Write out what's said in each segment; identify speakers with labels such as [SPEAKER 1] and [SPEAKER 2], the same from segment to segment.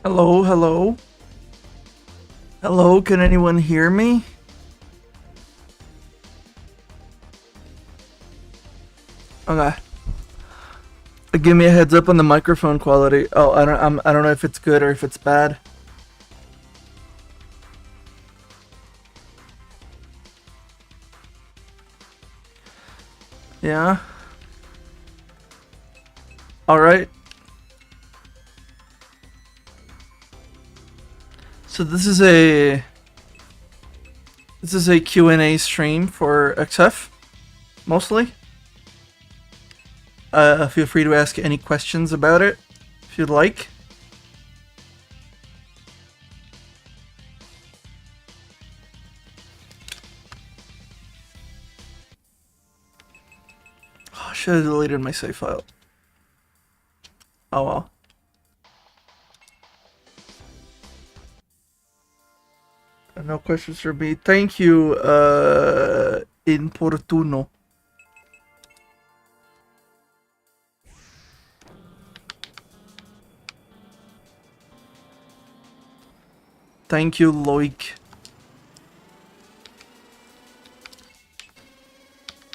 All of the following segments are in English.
[SPEAKER 1] Hello, hello. Hello, can anyone hear me? Okay. Give me a heads up on the microphone quality. Oh, I don't know if it's good or if it's bad. Yeah. All right. So this is a Q&A stream for XF mostly. Feel free to ask any questions about it if you'd like. Oh, I should have deleted my save file. Oh well. No questions for me. Thank you, Importuno. Thank you, Loic.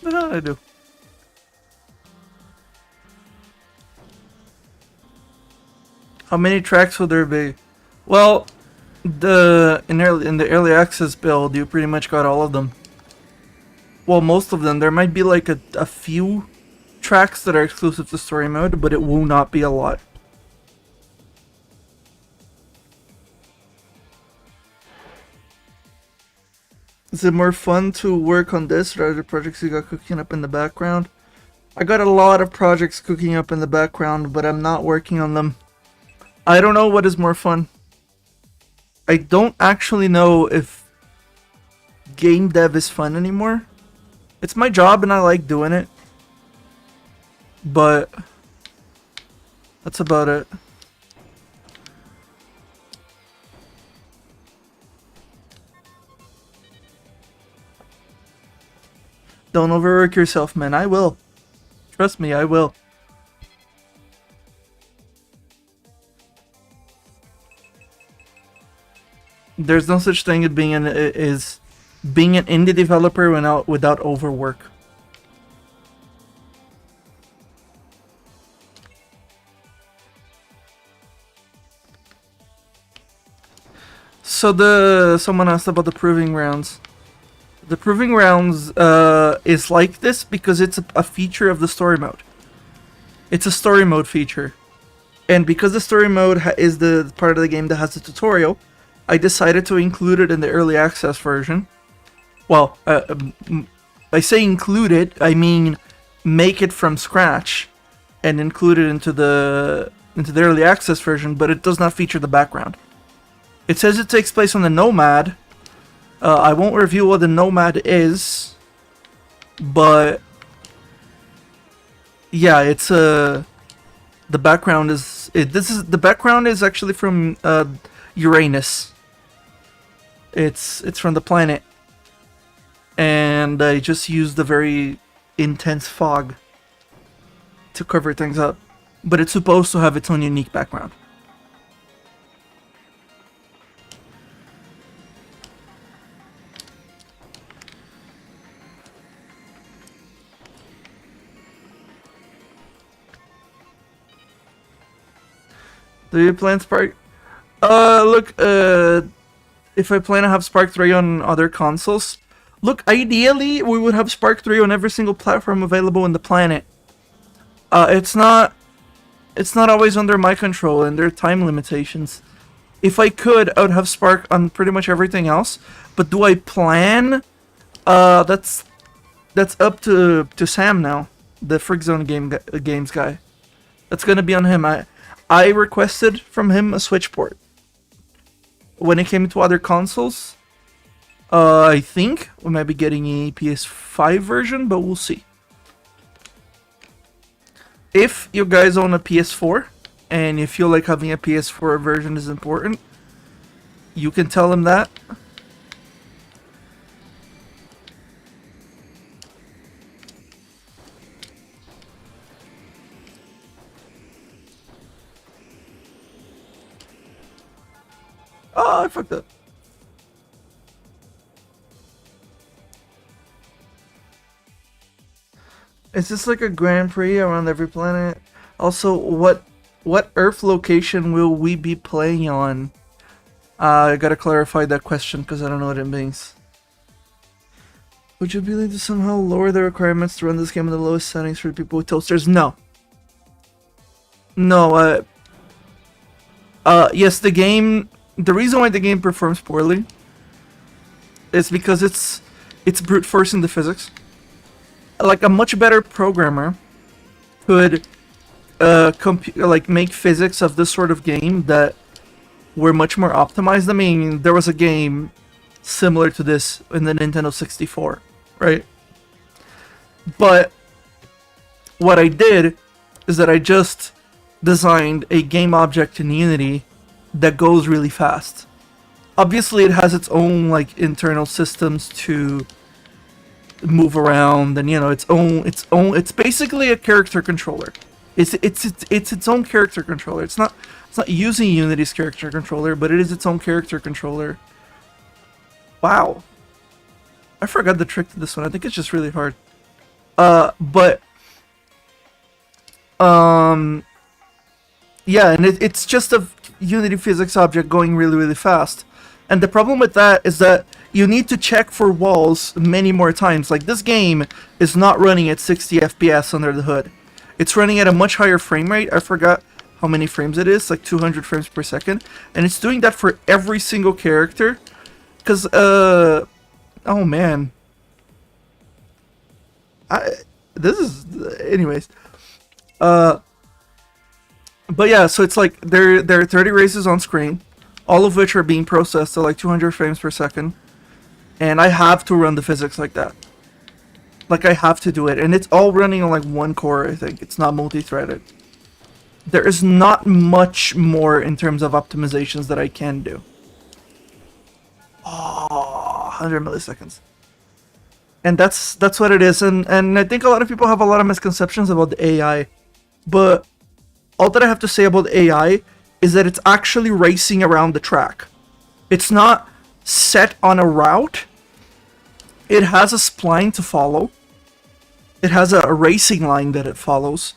[SPEAKER 1] I do. How many tracks will there be? Well, in the early access build, you pretty much got all of them. Well, most of them. There might be like a few tracks that are exclusive to story mode, but it will not be a lot. Is it more fun to work on this or other projects you got cooking up in the background? I got a lot of projects cooking up in the background, but I'm not working on them. I don't know what is more fun. I don't actually know if game dev is fun anymore. It's my job and I like doing it. But that's about it. Don't overwork yourself, man. I will. Trust me, I will. There's no such thing as being an indie developer without overwork. So someone asked about the proving grounds. The proving grounds is like this because it's a feature of the story mode. It's a story mode feature, and because the story mode is the part of the game that has the tutorial, I decided to include it in the early access version. Well, I say include it, I mean make it from scratch and include it into the early access version, but it does not feature the background. It says it takes place on the Nomad. I won't reveal what the Nomad is, but yeah, it's the background is the background is actually from Uranus. It's from the planet, and I just used a very intense fog to cover things up, but it's supposed to have its own unique background. Do you plan Spark? Look, if I plan to have Spark 3 on other consoles, look, ideally we would have Spark 3 on every single platform available in the planet. It's not always under my control, and there are time limitations. If I could, I would have Spark on pretty much everything else. But do I plan? That's up to Sam now, the Freak Zone games guy. That's gonna be on him. I requested from him a Switch port. When it came to other consoles, I think we might be getting a PS5 version, but we'll see. If you guys own a PS4 and you feel like having a PS4 version is important, you can tell him that. I fucked up. Is this like a Grand Prix around every planet? Also, what Earth location will we be playing on? I gotta clarify that question because I don't know what it means. Would you be able to somehow lower the requirements to run this game in the lowest settings for people with toasters? No. No, yes, the reason why the game performs poorly is because it's brute forcing the physics. Like, a much better programmer could make physics of this sort of game that were much more optimized. I mean, there was a game similar to this in the Nintendo 64, right? But what I did is that I just designed a game object in Unity that goes really fast. Obviously, it has its own like internal systems to move around, and you know, it's basically a character controller. It's its own character controller. It's not using Unity's character controller, but it is its own character controller. Wow. I forgot the trick to this one. I think it's just really hard. Yeah, and it's just a Unity physics object going really, really fast. And the problem with that is that you need to check for walls many more times. Like, this game is not running at 60 FPS under the hood. It's running at a much higher frame rate. I forgot how many frames it is, like 200 frames per second. And it's doing that for every single character. Because, oh man. Anyways. But yeah, so it's like, there are 30 races on screen, all of which are being processed at like 200 frames per second. And I have to run the physics like that. Like, I have to do it. And it's all running on like one core, I think. It's not multi-threaded. There is not much more in terms of optimizations that I can do. Oh, 100 milliseconds. And that's what it is. And I think a lot of people have a lot of misconceptions about the AI. But all that I have to say about AI is that it's actually racing around the track. It's not set on a route. It has a spline to follow. It has a racing line that it follows.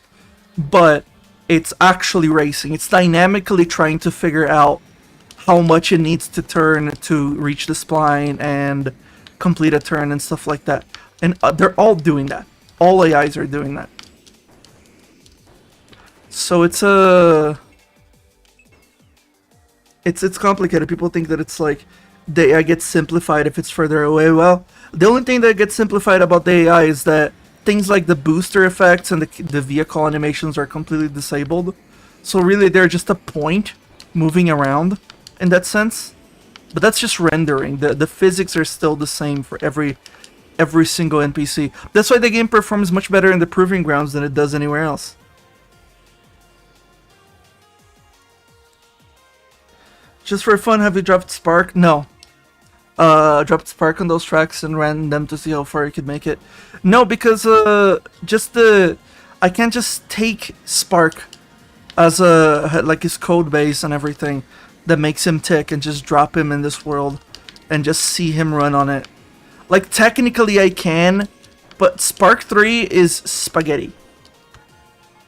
[SPEAKER 1] But it's actually racing. It's dynamically trying to figure out how much it needs to turn to reach the spline and complete a turn and stuff like that. And they're all doing that. All AIs are doing that. So it's complicated. People think that it's like the AI gets simplified if it's further away. Well, the only thing that gets simplified about the AI is that things like the booster effects and the vehicle animations are completely disabled. So really, they're just a point moving around in that sense. But that's just rendering. The physics are still the same for every single NPC. That's why the game performs much better in the Proving Grounds than it does anywhere else. Just for fun, have you dropped Spark? No. Dropped Spark on those tracks and ran them to see how far you could make it. No, because I can't just take Spark as like his code base and everything that makes him tick and just drop him in this world and just see him run on it. Like, technically I can, but Spark 3 is spaghetti.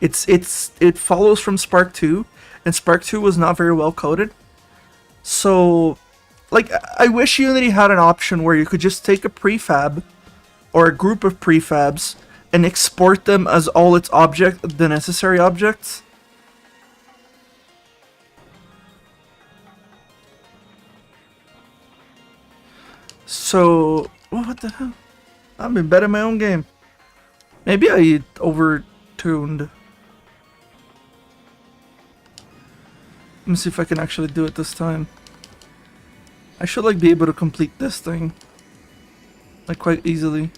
[SPEAKER 1] It follows from Spark 2, and Spark 2 was not very well coded. So, like, I wish Unity had an option where you could just take a prefab or a group of prefabs and export them as all its the necessary objects. So, what the hell? I'm embedding my own game. Maybe I overtuned. Let me see if I can actually do it this time. I should like be able to complete this thing like quite easily.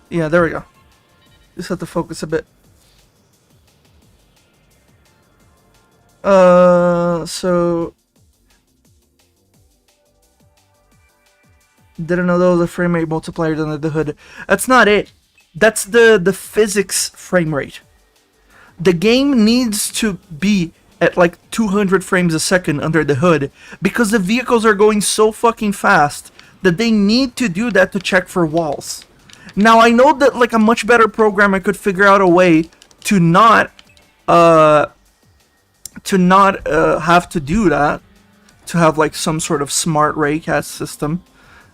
[SPEAKER 1] Yeah, there we go. Just have to focus a bit. So didn't know there was a frame rate multiplier under the hood. That's not it. That's the physics frame rate. The game needs to be at like 200 frames a second under the hood because the vehicles are going so fucking fast that they need to do that to check for walls. Now I know that like a much better programmer could figure out a way to not have to do that, to have like some sort of smart raycast system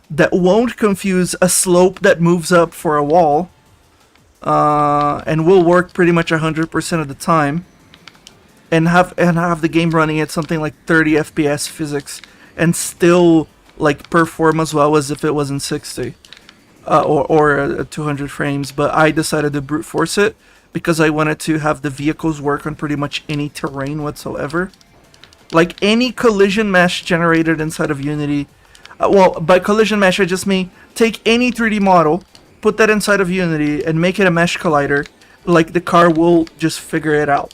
[SPEAKER 1] that won't confuse a slope that moves up for a wall, and will work pretty much 100% of the time, and have the game running at something like 30 FPS physics and still like perform as well as if it was in 60 or 200 frames. But I decided to brute force it because I wanted to have the vehicles work on pretty much any terrain whatsoever. Like any collision mesh generated inside of Unity. Well, by collision mesh, I just mean take any 3D model, put that inside of Unity, and make it a mesh collider. Like the car will just figure it out.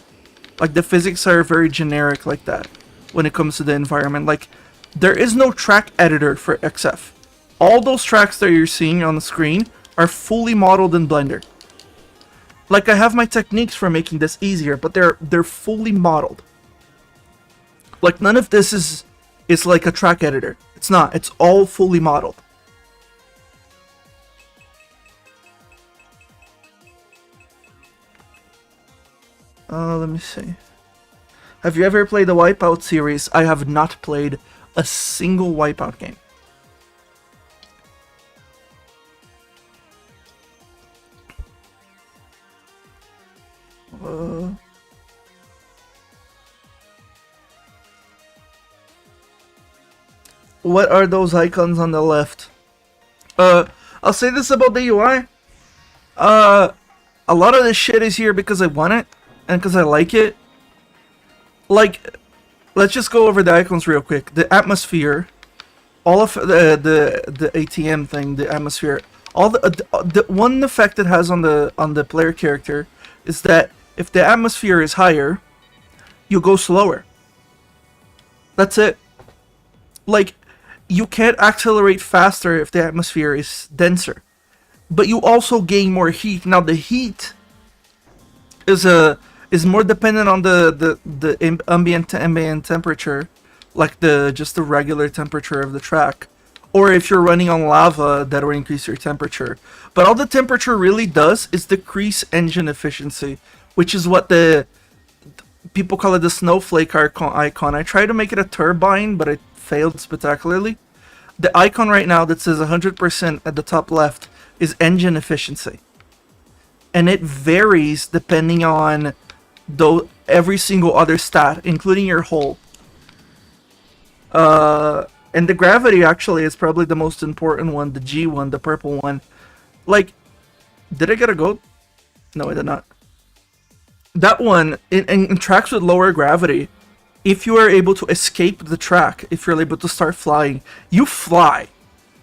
[SPEAKER 1] Like the physics are very generic like that when it comes to the environment. Like there is no track editor for XF. All those tracks that you're seeing on the screen are fully modeled in Blender. Like I have my techniques for making this easier, but they're fully modeled. Like none of this is like a track editor. It's not. It's all fully modeled. Let me see. Have you ever played the Wipeout series? I have not played a single Wipeout game. What are those icons on the left? I'll say this about the UI. A lot of this shit is here because I want it and because I like it. Like, let's just go over the icons real quick. The atmosphere, all of the ATM thing, the atmosphere, all the one effect it has on the player character is that if the atmosphere is higher, you go slower. That's it. Like, you can't accelerate faster if the atmosphere is denser, but you also gain more heat. Now the heat is more dependent on the ambient temperature, like just the regular temperature of the track, or if you're running on lava, that will increase your temperature. But all the temperature really does is decrease engine efficiency, which is what the people call it, the snowflake icon. I tried to make it a turbine, but it failed spectacularly. The icon right now that says 100% at the top left is engine efficiency, and it varies depending on every single other stat, including your hull. And the gravity actually is probably the most important one, the G one, the purple one. Like, did I get a goat? No, I did not. That one, in tracks with lower gravity, if you are able to escape the track, if you're able to start flying, you fly.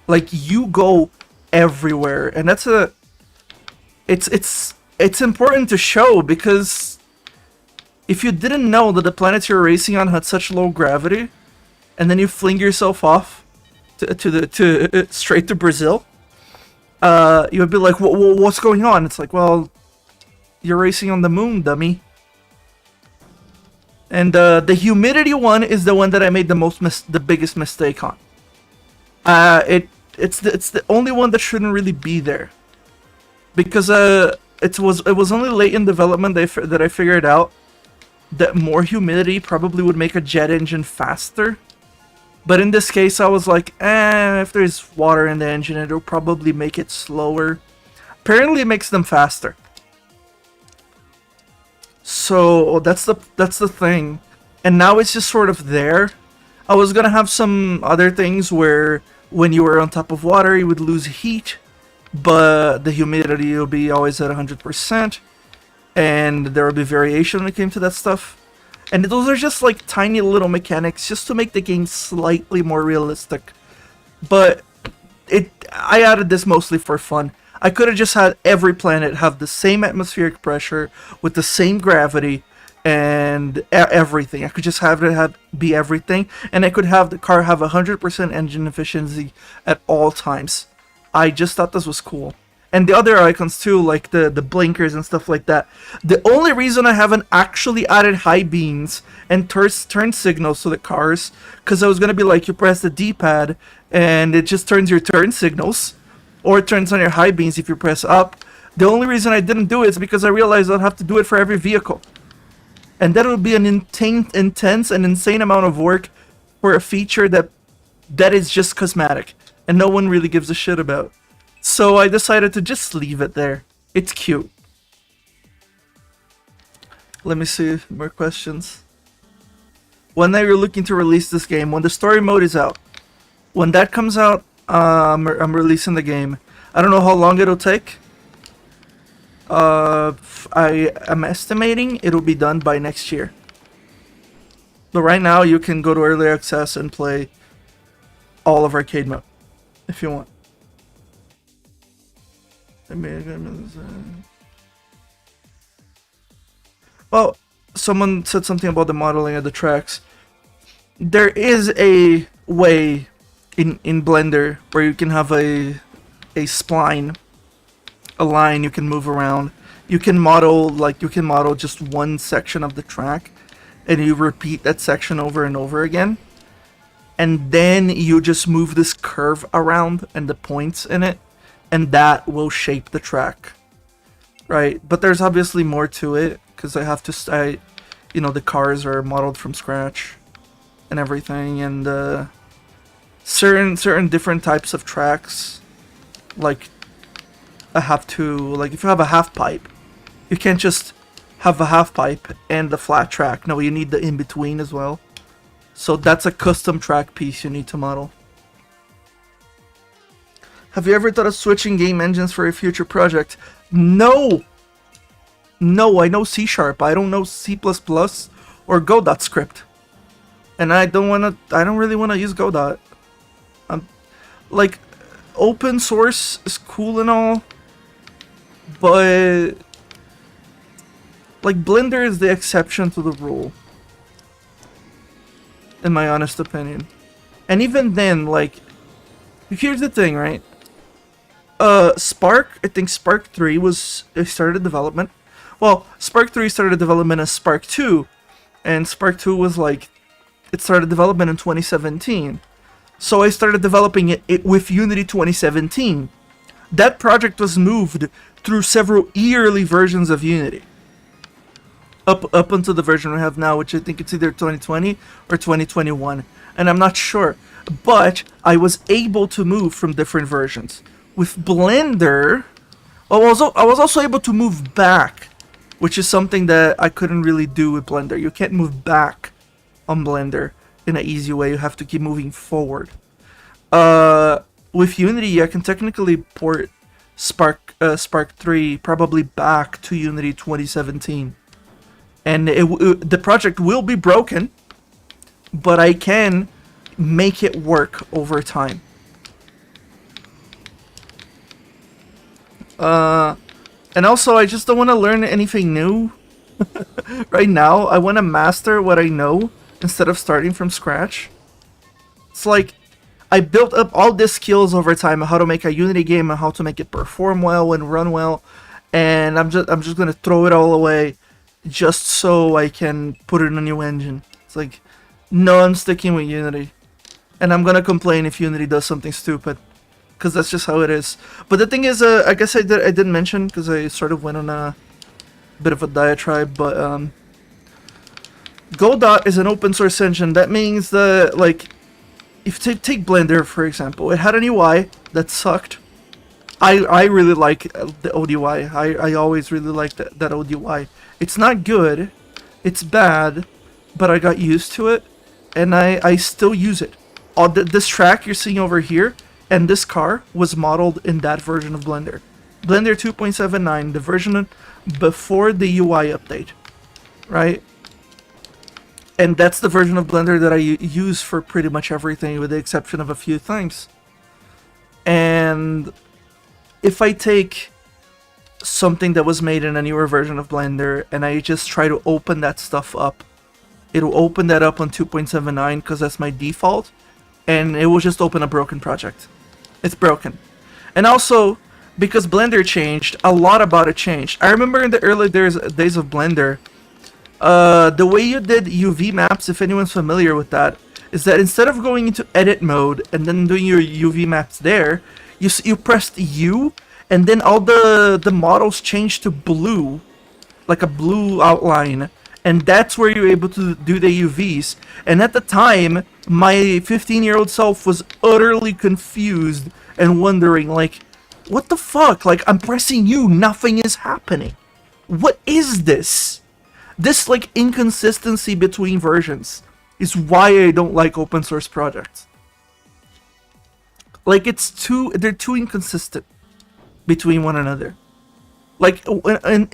[SPEAKER 1] Like, you go everywhere. And that's it's important to show, because if you didn't know that the planets you're racing on had such low gravity, and then you fling yourself off to straight to Brazil, you would be like, what's going on? It's like, well, you're racing on the moon, dummy. And the humidity one is the one that I made the biggest mistake on. It's the only one that shouldn't really be there, because it was only late in development that I figured out that more humidity probably would make a jet engine faster. But in this case, I was like, if there's water in the engine, it'll probably make it slower. Apparently, it makes them faster. So that's the thing. And now it's just sort of there. I was gonna have some other things where when you were on top of water, you would lose heat, but the humidity will be always at 100%, and there will be variation when it came to that stuff. And those are just like tiny little mechanics just to make the game slightly more realistic. But I added this mostly for fun. I could have just had every planet have the same atmospheric pressure with the same gravity and everything. I could just have it be everything, and I could have the car have 100% engine efficiency at all times. I just thought this was cool. and the other icons too, like the blinkers and stuff like that. The only reason I haven't actually added high beams and turn signals to the cars, because I was gonna be like, you press the D-pad and it just turns your turn signals, or it turns on your high beams if you press up. The only reason I didn't do it is because I realized I'd have to do it for every vehicle, and that would be an intense and insane amount of work for a feature that is just cosmetic and no one really gives a shit about. So I decided to just leave it there. It's cute. Let me see more questions. When are you looking to release this game? When the story mode is out. When that comes out, I'm releasing the game. I don't know how long it'll take. I am estimating it'll be done by next year. But right now, you can go to early access and play all of arcade mode if you want. Well, someone said something about the modeling of the tracks. There is a way in Blender where you can have a spline, a line you can move around. You can model just one section of the track, and you repeat that section over and over again. And then you just move this curve around and the points in it, and that will shape the track, right? But there's obviously more to it, because I have to, the cars are modeled from scratch and everything, and certain different types of tracks, like I have to, like if you have a half pipe, you can't just have a half pipe and the flat track. No, you need the in-between as well. So that's a custom track piece you need to model. Have you ever thought of switching game engines for a future project? No! No, I know C#. I don't know C++ or Godot script. And I don't really want to use Godot. Like, open source is cool and all, but like Blender is the exception to the rule, in my honest opinion. And even then, like, here's the thing, right? Spark, I think Spark 3 started development. Well, Spark 3 started development as Spark 2, and Spark 2 was like, it started development in 2017. So I started developing it with Unity 2017. That project was moved through several yearly versions of Unity. Up until the version we have now, which I think it's either 2020 or 2021. And I'm not sure. But I was able to move from different versions. With Blender, I was also able to move back, which is something that I couldn't really do with Blender. You can't move back on Blender in an easy way. You have to keep moving forward. With Unity, I can technically port Spark 3 probably back to Unity 2017. And the project will be broken, but I can make it work over time. And also, I just don't want to learn anything new. Right now, I want to master what I know instead of starting from scratch. It's like, I built up all these skills over time on how to make a Unity game and how to make it perform well and run well, and I'm just gonna throw it all away just so I can put it in a new engine. It's like, no, I'm sticking with Unity. And I'm gonna complain if Unity does something stupid, because that's just how it is. But the thing is, I guess I didn't mention, because I sort of went on a bit of a diatribe, but Godot is an open source engine. That means that, like, if you take Blender, for example, it had an UI that sucked. I really like the ODY. I always really liked that ODY. It's not good, it's bad, but I got used to it, and I still use it. This track you're seeing over here, and this car was modeled in that version of Blender. Blender 2.79, the version before the UI update, right? And that's the version of Blender that I use for pretty much everything, with the exception of a few things. And if I take something that was made in a newer version of Blender and I just try to open that stuff up, it'll open that up on 2.79 because that's my default, and it will just open a broken project. It's broken. And also, because Blender changed, a lot about it changed. I remember in the early days of Blender, the way you did UV maps, if anyone's familiar with that, is that instead of going into edit mode and then doing your UV maps there, you pressed U, and then all the models changed to blue, like a blue outline, and that's where you're able to do the UVs. And at the time, my 15-year-old self was utterly confused and wondering, like, what the fuck? Like, I'm pressing U, nothing is happening. What is this? This, like, inconsistency between versions is why I don't like open source projects. Like, they're too inconsistent between one another. Like, in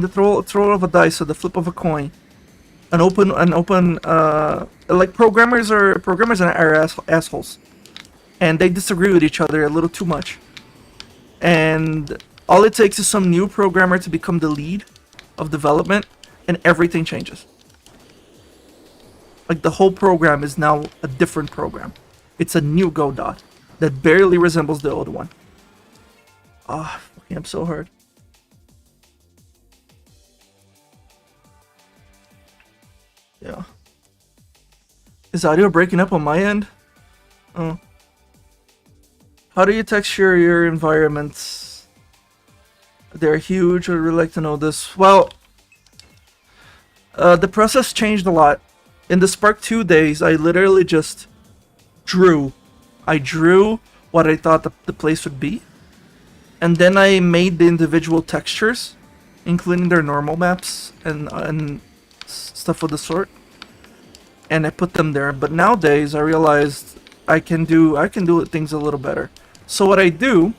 [SPEAKER 1] the throw of a dice or the flip of a coin, like, programmers are assholes, and they disagree with each other a little too much. And all it takes is some new programmer to become the lead of development, and everything changes. Like, the whole program is now a different program. It's a new Godot that barely resembles the old one. Ah, fucking, I'm so hard. Yeah. Is audio breaking up on my end? Oh. How do you texture your environments? They're huge. I'd really like to know this. Well, the process changed a lot. In the Spark 2 days, I literally just drew. I drew what I thought the place would be. And then I made the individual textures, including their normal maps and stuff of the sort. And I put them there. But nowadays, I realized I can do things a little better. So what I do,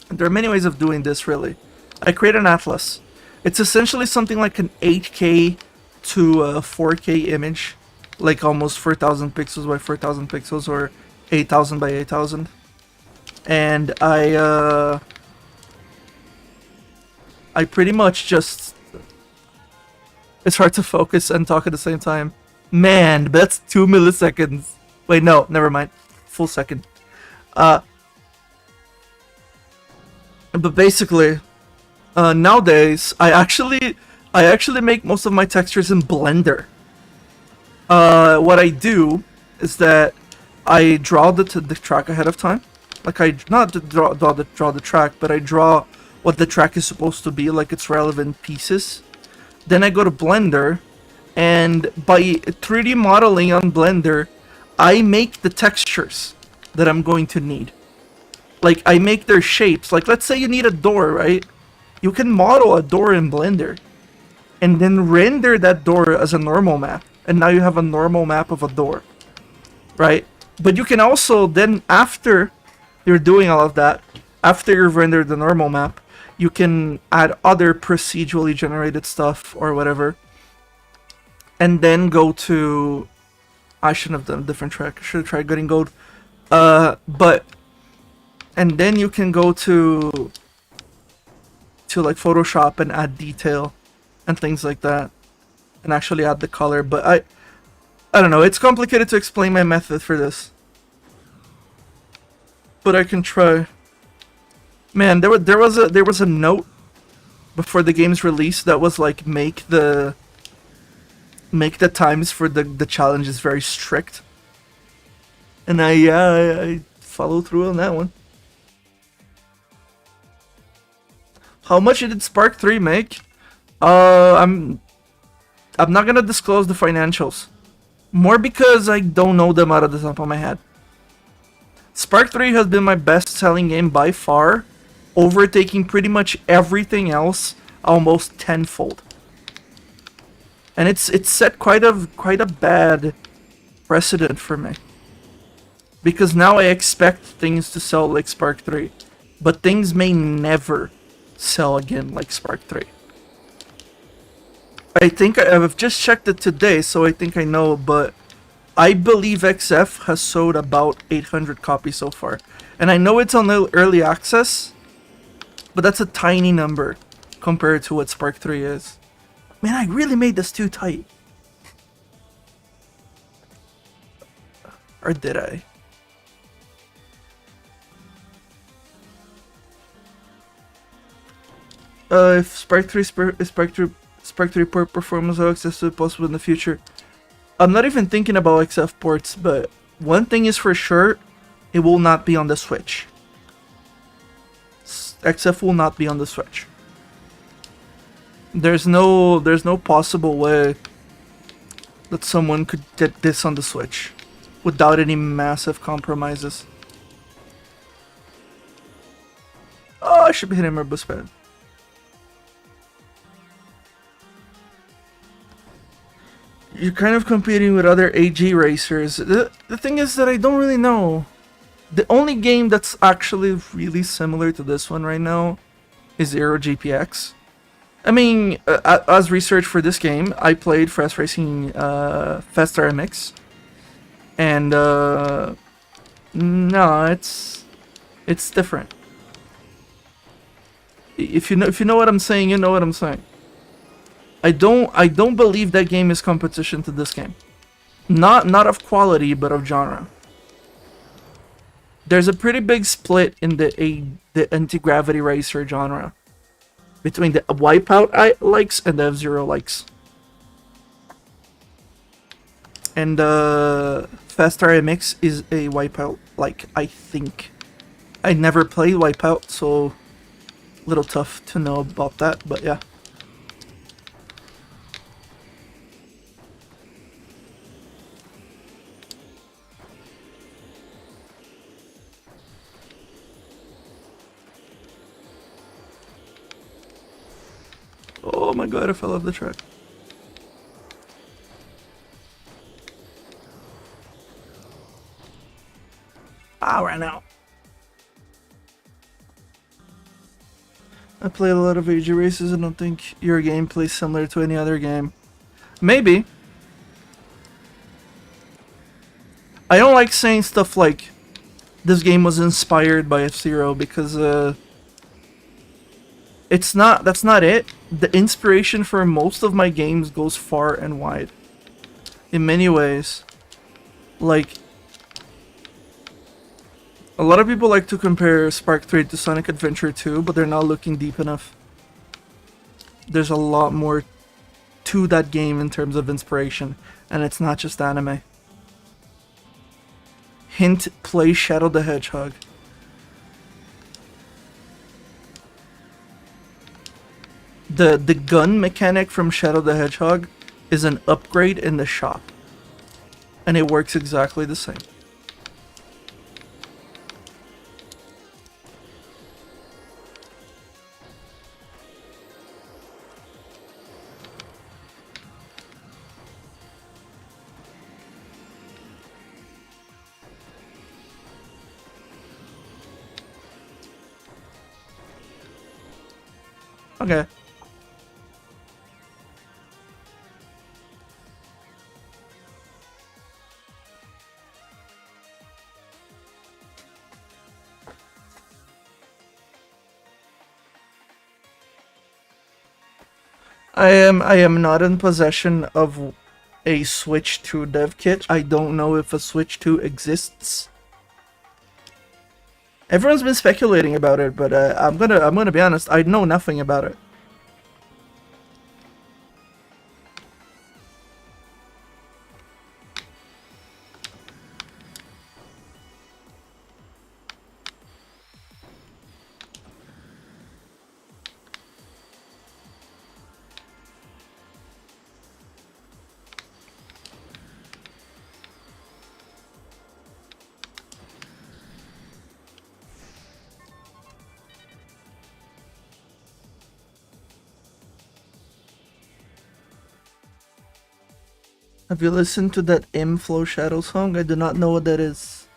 [SPEAKER 1] there are many ways of doing this, really. I create an atlas. It's essentially something like an 8K to a 4K image, like almost 4,000 pixels by 4,000 pixels, or 8,000 by 8,000. And I pretty much just... It's hard to focus and talk at the same time. Man, that's 2 milliseconds. Wait, no, never mind. Full second. But basically, nowadays, I actually make most of my textures in Blender. What I do is that I draw the track ahead of time. Like, I not draw the track, but I draw what the track is supposed to be, like its relevant pieces. Then I go to Blender, and by 3D modeling on Blender, I make the textures that I'm going to need. Like, I make their shapes. Like, let's say you need a door, right? You can model a door in Blender, and then render that door as a normal map. And now you have a normal map of a door, right? But you can also then, after you're doing all of that, after you've rendered the normal map, you can add other procedurally generated stuff or whatever, and then go to... I shouldn't have done a different track. I should have tried getting gold. And then you can go to like Photoshop and add detail and things like that, and actually add the color. But I don't know. It's complicated to explain my method for this, but I can try. Man, there was a note before the game's release that was like, make the times for the challenges very strict, and I follow through on that one. How much did Spark 3 make? I'm not gonna disclose the financials, more because I don't know them out of the top of my head. Spark 3 has been my best-selling game by far, overtaking pretty much everything else almost tenfold. And it's set quite a bad precedent for me, because now I expect things to sell like Spark 3, but things may never sell again like Spark 3. I think I've just checked it today, so I think I know, but I believe XF has sold about 800 copies so far. And I know it's on early access, but that's a tiny number compared to what Spark 3 is. Man, I really made this too tight. Or did I? if Spark 3 port performance or access to it possible in the future. I'm not even thinking about XF ports, but one thing is for sure, it will not be on the Switch. XF will not be on the Switch. There's no possible way that someone could get this on the Switch without any massive compromises. Oh, I should be hitting my boost pad. You're kind of competing with other AG racers. The thing is that I don't really know. The only game that's actually really similar to this one right now is Aero GPX. I mean, as research for this game, I played Fast Racing Fast RMX, and no, it's different. If you know what I'm saying, you know what I'm saying. I don't believe that game is competition to this game. Not of quality, but of genre. There's a pretty big split in the anti-gravity racer genre between the Wipeout likes and the F-Zero likes. And Fast RMX is a Wipeout like, I think. I never played Wipeout, so a little tough to know about that, but yeah. Oh my god, I fell off the track. Right now. I play a lot of AG races. I don't think your gameplay is similar to any other game. Maybe. I don't like saying stuff like this game was inspired by F-Zero because that's not it. The inspiration for most of my games goes far and wide. In many ways. Like, a lot of people like to compare Spark 3 to Sonic Adventure 2, but they're not looking deep enough. There's a lot more to that game in terms of inspiration, and it's not just anime. Hint, play Shadow the Hedgehog. The gun mechanic from Shadow the Hedgehog is an upgrade in the shop. And it works exactly the same. Okay. I am not in possession of a Switch 2 dev kit. I don't know if a Switch 2 exists. Everyone's been speculating about it, but I'm gonna be honest. I know nothing about it. Have you listened to that Flow Shadow song? I do not know what that is.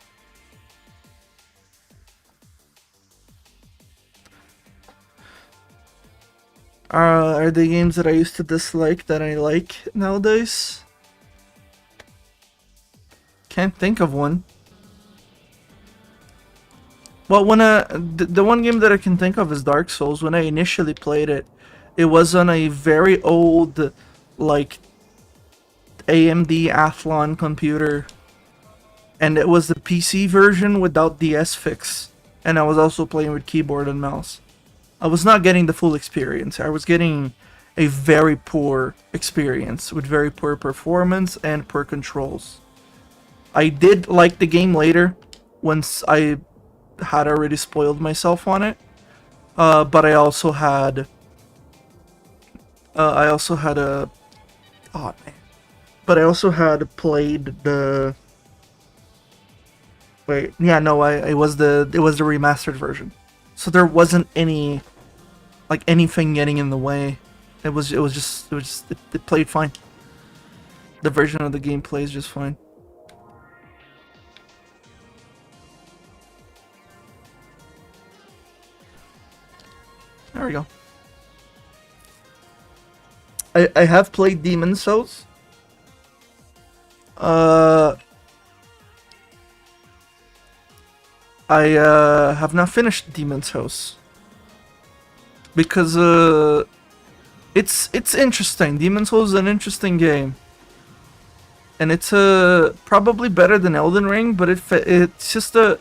[SPEAKER 1] Are they games that I used to dislike that I like nowadays? Can't think of one. Well, when the one game that I can think of is Dark Souls. When I initially played it, it was on a very old, like, AMD Athlon computer, and it was the PC version without the S-Fix, and I was also playing with keyboard and mouse. I was not getting the full experience. I was getting a very poor experience with very poor performance and poor controls. I did like the game later once I had already spoiled myself on it. But I also had a oh man. But I also had played the wait, yeah, no, it was the remastered version. So there wasn't any like anything getting in the way. It played fine. The version of the game plays just fine. There we go. I have played Demon's Souls. I have not finished Demon's Souls because it's interesting. Demon's Souls is an interesting game, and it's probably better than Elden Ring, but it's just the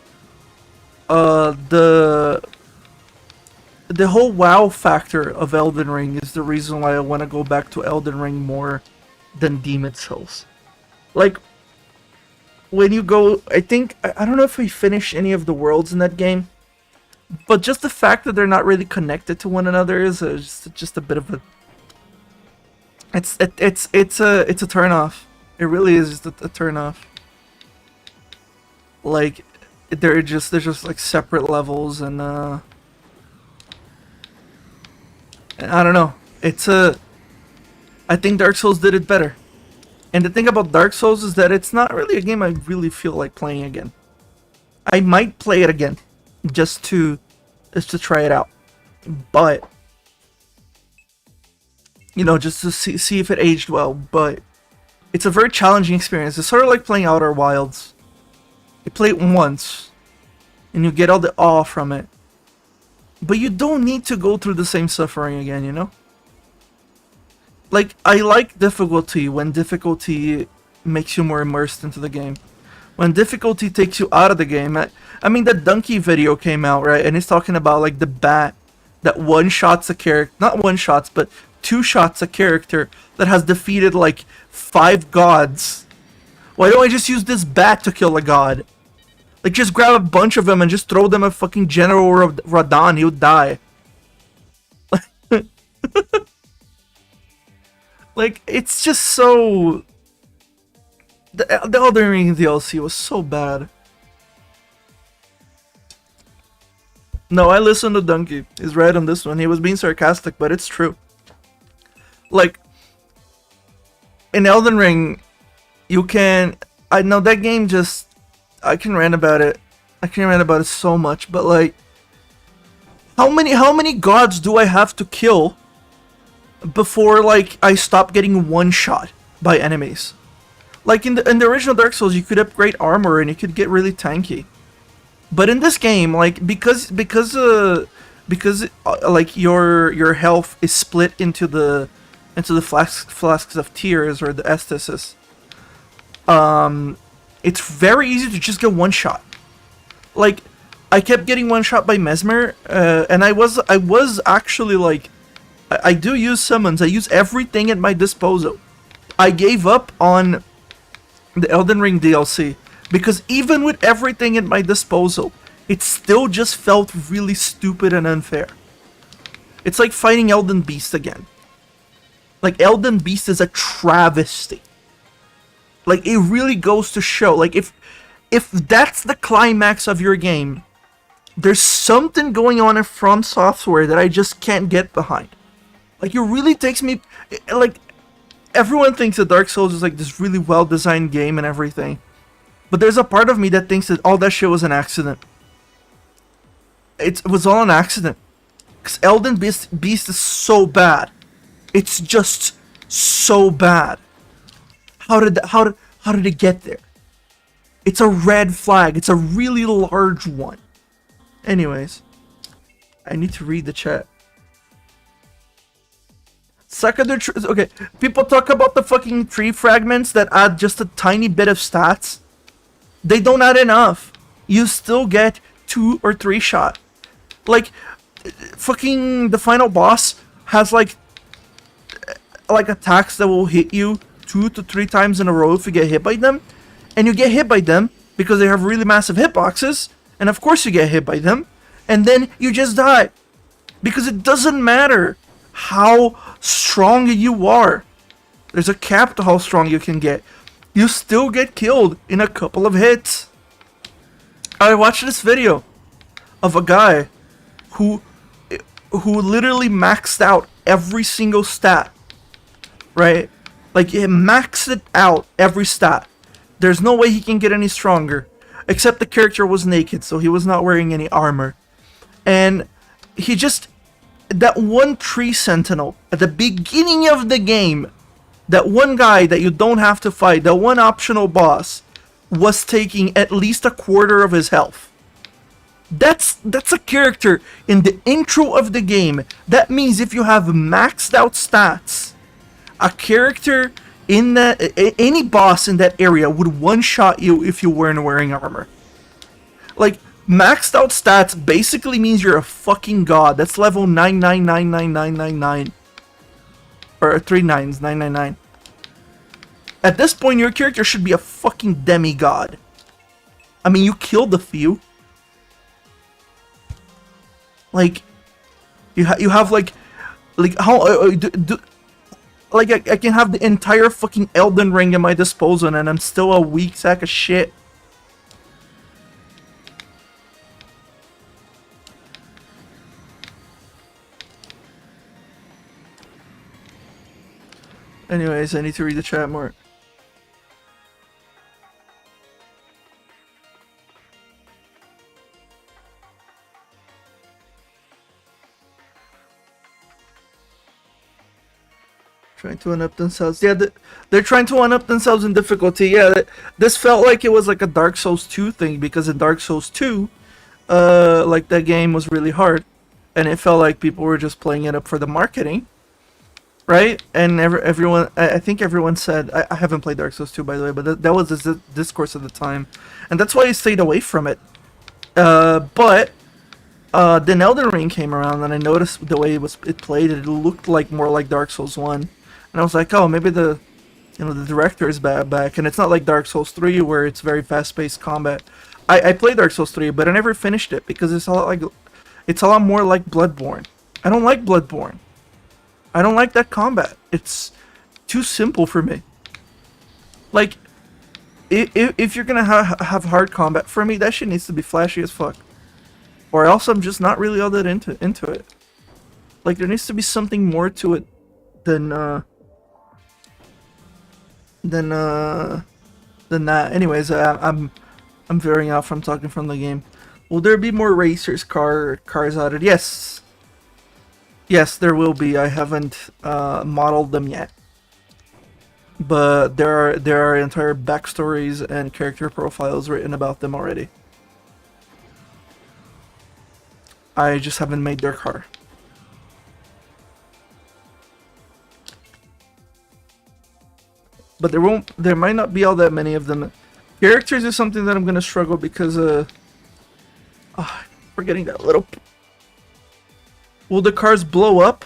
[SPEAKER 1] whole WoW factor of Elden Ring is the reason why I want to go back to Elden Ring more than Demon's Souls. Like, when you go, I don't know if we finish any of the worlds in that game, but just the fact that they're not really connected to one another is just a bit of a, it's a turn off. It really is just a turn off. Like, they're just like separate levels, and I don't know. I think Dark Souls did it better. And the thing about Dark Souls is that it's not really a game I really feel like playing again. I might play it again, just to try it out. But, you know, just to see if it aged well. But it's a very challenging experience. It's sort of like playing Outer Wilds. You play it once, and you get all the awe from it. But you don't need to go through the same suffering again, you know? Like, I like difficulty when difficulty makes you more immersed into the game. When difficulty takes you out of the game, I mean, the Donkey video came out, right? And it's talking about, like, the bat that one-shots a character, not one-shots, but two-shots a character that has defeated, like, 5 gods. Why don't I just use this bat to kill a god? Like, just grab a bunch of them and just throw them at fucking General Radahn, he would die. Like, it's just so... The Elden Ring DLC was so bad. No, I listened to Donkey. He's right on this one. He was being sarcastic, but it's true. Like, in Elden Ring, you can... I know that game just... I can rant about it. I can rant about it so much, but like... How many gods do I have to kill before, like, I stop getting one-shot by enemies? Like, in the original Dark Souls, you could upgrade armor and you could get really tanky. But in this game, like, because like, your health is split into the flasks of tears, or the estasis, it's very easy to just get one shot. Like, I kept getting one shot by Mesmer, and I was actually like, I do use summons. I use everything at my disposal. I gave up on the Elden Ring DLC because even with everything at my disposal, it still just felt really stupid and unfair. It's like fighting Elden Beast again. Like, Elden Beast is a travesty. Like, it really goes to show, like, if that's the climax of your game, there's something going on in From Software that I just can't get behind. Like, it really takes me... Like, everyone thinks that Dark Souls is, like, this really well-designed game and everything. But there's a part of me that thinks that all that shit was an accident. It was all an accident. Because Elden Beast is so bad. It's just so bad. How did it get there? It's a red flag. It's a really large one. Anyways, I need to read the chat. Okay, people talk about the fucking tree fragments that add just a tiny bit of stats. They don't add enough. You still get 2 or 3 shot. Like, fucking the final boss has like attacks that will hit you 2 to 3 times in a row if you get hit by them, and you get hit by them because they have really massive hitboxes, and of course you get hit by them, and then you just die because it doesn't matter how strong you are. There's a cap to how strong you can get. You still get killed in a couple of hits. I watched this video of a guy who literally maxed out every single stat, right? Like, he maxed it out every stat. There's no way he can get any stronger, except the character was naked, so he was not wearing any armor. And he just, that one tree sentinel at the beginning of the game, that one guy that you don't have to fight, that one optional boss, was taking at least a quarter of his health. That's a character in the intro of the game. That means if you have maxed out stats, a character in that, any boss in that area would one-shot you if you weren't wearing armor. Like, maxed out stats basically means you're a fucking god. That's level 9999999. Or 3 nines, 999. At this point, your character should be a fucking demigod. I mean, you killed a few. Like, you have like how like I can have the entire fucking Elden Ring at my disposal, and I'm still a weak sack of shit. Anyways, I need to read the chat more. Trying to one-up themselves. Yeah, they're trying to one-up themselves in difficulty. Yeah, this felt like it was like a Dark Souls 2 thing, because in Dark Souls 2, like, that game was really hard, and it felt like people were just playing it up for the marketing, right? And everyone, I think everyone said, I haven't played Dark Souls 2, by the way, but that was the discourse at the time, and that's why I stayed away from it. But then Elden Ring came around, and I noticed the way it played, it looked like more like Dark Souls 1. And I was like, oh, maybe the director is back, and it's not like Dark Souls 3 where it's very fast-paced combat. I played Dark Souls 3, but I never finished it because it's a lot more like Bloodborne. I don't like Bloodborne. I don't like that combat. It's too simple for me. Like, if you're gonna have hard combat for me, that shit needs to be flashy as fuck, or else I'm just not really all that into it. Like, there needs to be something more to it than that. Anyways, I'm veering out from talking from the game. Will there be more racers cars added? Yes, there will be. I haven't modeled them yet, but there are entire backstories and character profiles written about them already. I just haven't made their car. But there might not be all that many of them. Characters is something that I'm gonna struggle because forgetting that little. Will the cars blow up?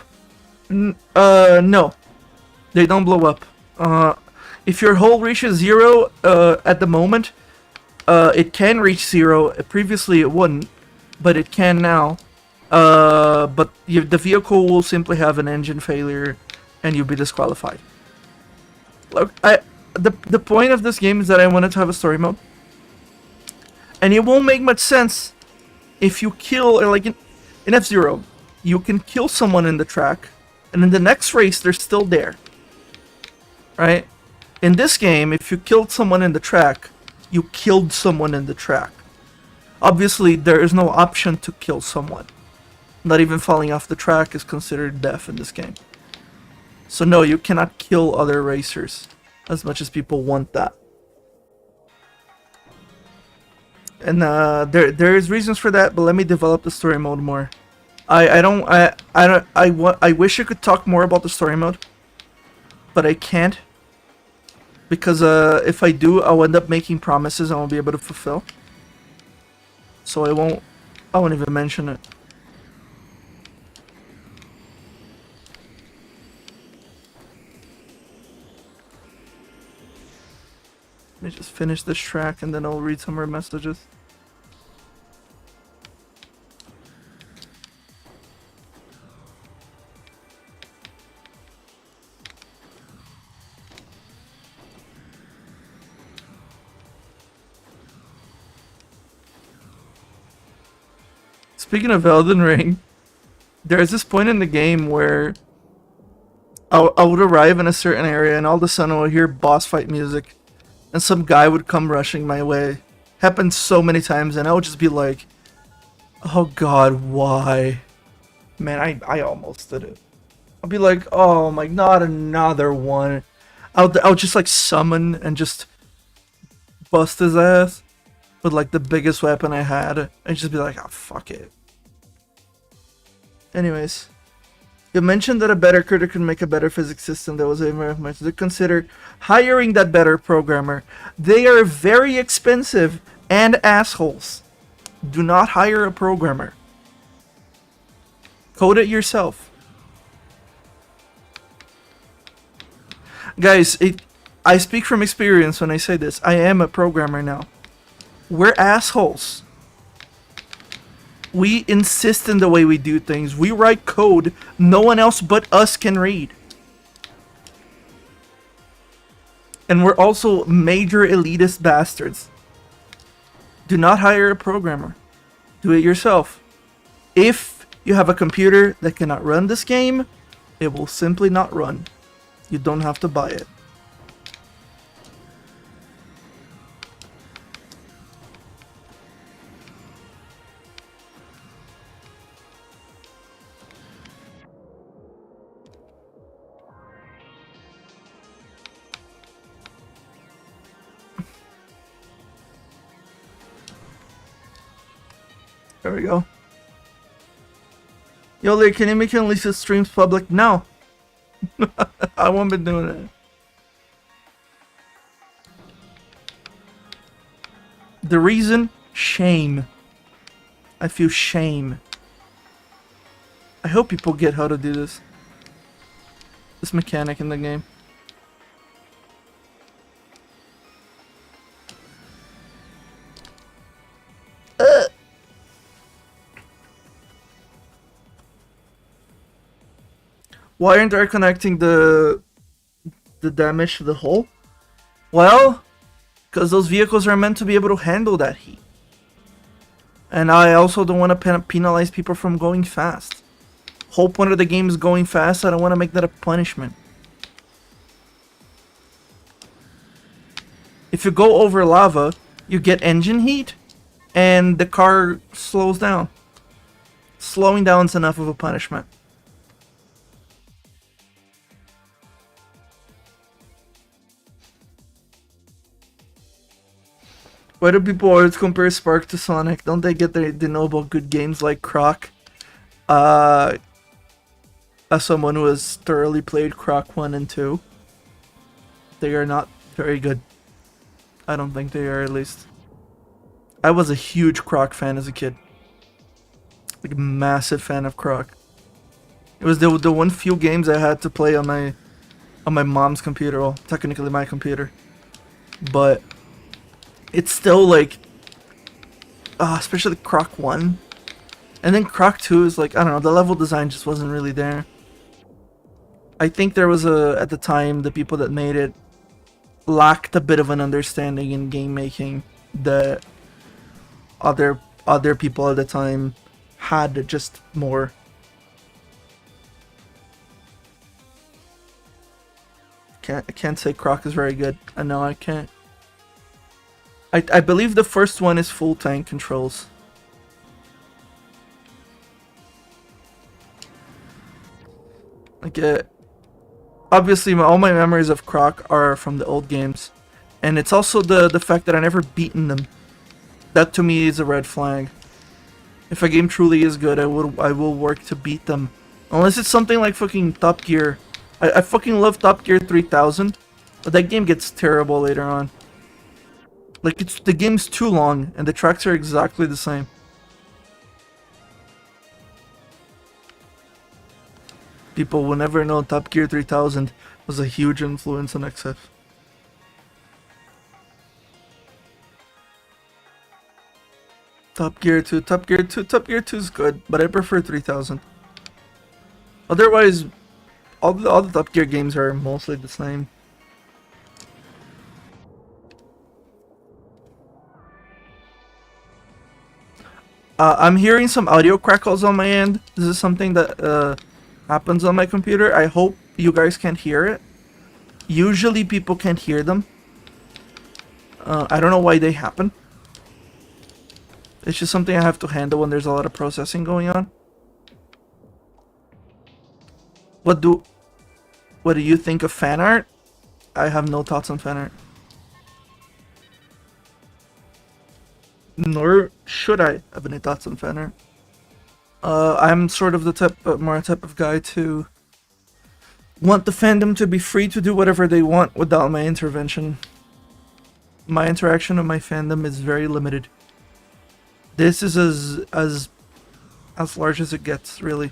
[SPEAKER 1] No, they don't blow up. If your hull reaches 0 at the moment, it can reach 0. Previously it wouldn't, but it can now. But the vehicle will simply have an engine failure, and you'll be disqualified. Look, the point of this game is that I wanted to have a story mode, and it won't make much sense if you kill, like in F-Zero, you can kill someone in the track, and in the next race they're still there, right? In this game, if you killed someone in the track, you killed someone in the track. Obviously, there is no option to kill someone. Not even falling off the track is considered death in this game. So no, you cannot kill other racers, as much as people want that. And there is reasons for that, but let me develop the story mode more. I wish I could talk more about the story mode, but I can't, because if I do, I'll end up making promises I won't be able to fulfill. So I won't even mention it. me just finish this track and then I'll read some more messages. Speaking of Elden Ring, there's this point in the game where I would arrive in a certain area and all of a sudden I would hear boss fight music and some guy would come rushing my way. Happened so many times and I would just be like, oh god, why? Man, I almost did it. I'll be like, oh my, not another one. I'll just like summon and just bust his ass with like the biggest weapon I had and just be like, oh fuck it. Anyways, you mentioned that a better critter could make a better physics system that was able to consider hiring that better programmer. They are very expensive and assholes. Do not hire a programmer. Code it yourself. Guys, I speak from experience when I say this. I am a programmer now. We're assholes. We insist in the way we do things. We write code no one else but us can read. And we're also major elitist bastards. Do not hire a programmer. Do it yourself. If you have a computer that cannot run this game, it will simply not run. You don't have to buy it. There we go. Yo, Lee, can you make Elisa's streams public? No. I won't be doing it. The reason? Shame. I feel shame. I hope people get how to do this. This mechanic in the game. Why aren't they connecting the damage to the hull? Well, because those vehicles are meant to be able to handle that heat. And I also don't want to penalize people from going fast. Whole point of the game is going fast. I don't want to make that a punishment. If you go over lava, you get engine heat, and the car slows down. Slowing down is enough of a punishment. Why do people always compare Spark to Sonic? Don't they get they know about good games like Croc? As someone who has thoroughly played Croc 1 and 2, they are not very good. I don't think they are, at least. I was a huge Croc fan as a kid. Like a massive fan of Croc. It was the one few games I had to play on my mom's computer, well, technically my computer. But it's still like, especially Croc 1. And then Croc 2 is like, I don't know, the level design just wasn't really there. I think there was at the time, the people that made it lacked a bit of an understanding in game making that other people at the time had just more. I can't say Croc is very good. I know I can't. I believe the first one is full tank controls. Like, obviously all my memories of Croc are from the old games. And it's also the fact that I never beaten them. That to me is a red flag. If a game truly is good, I will work to beat them. Unless it's something like fucking Top Gear. I fucking love Top Gear 3000, but that game gets terrible later on. Like, the game's too long, and the tracks are exactly the same. People will never know Top Gear 3000 was a huge influence on XF. Top Gear 2, Top Gear 2, Top Gear 2 is good, but I prefer 3000. Otherwise, all the Top Gear games are mostly the same. I'm hearing some audio crackles on my end. This is something that happens on my computer. I hope you guys can hear it. Usually people can't hear them. I don't know why they happen. It's just something I have to handle when there's a lot of processing going on. What do you think of fan art? I have no thoughts on fan art. Nor should I have any thoughts on fan art. I'm sort of the more type of guy to want the fandom to be free to do whatever they want without my intervention. My interaction with my fandom is very limited. This is as large as it gets, really.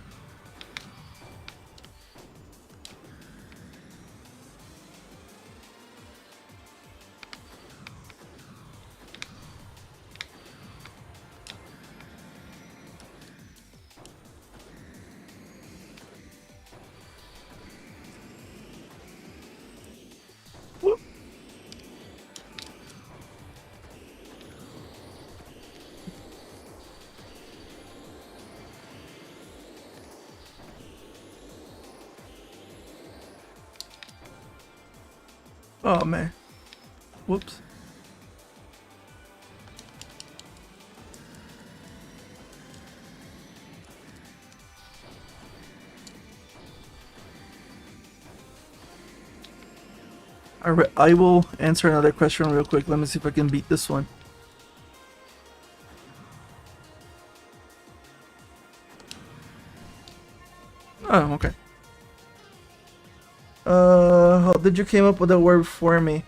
[SPEAKER 1] Oh man. Whoops. I will answer another question real quick. Let me see if I can beat this one. Oh, okay. How did you came up with a word for me?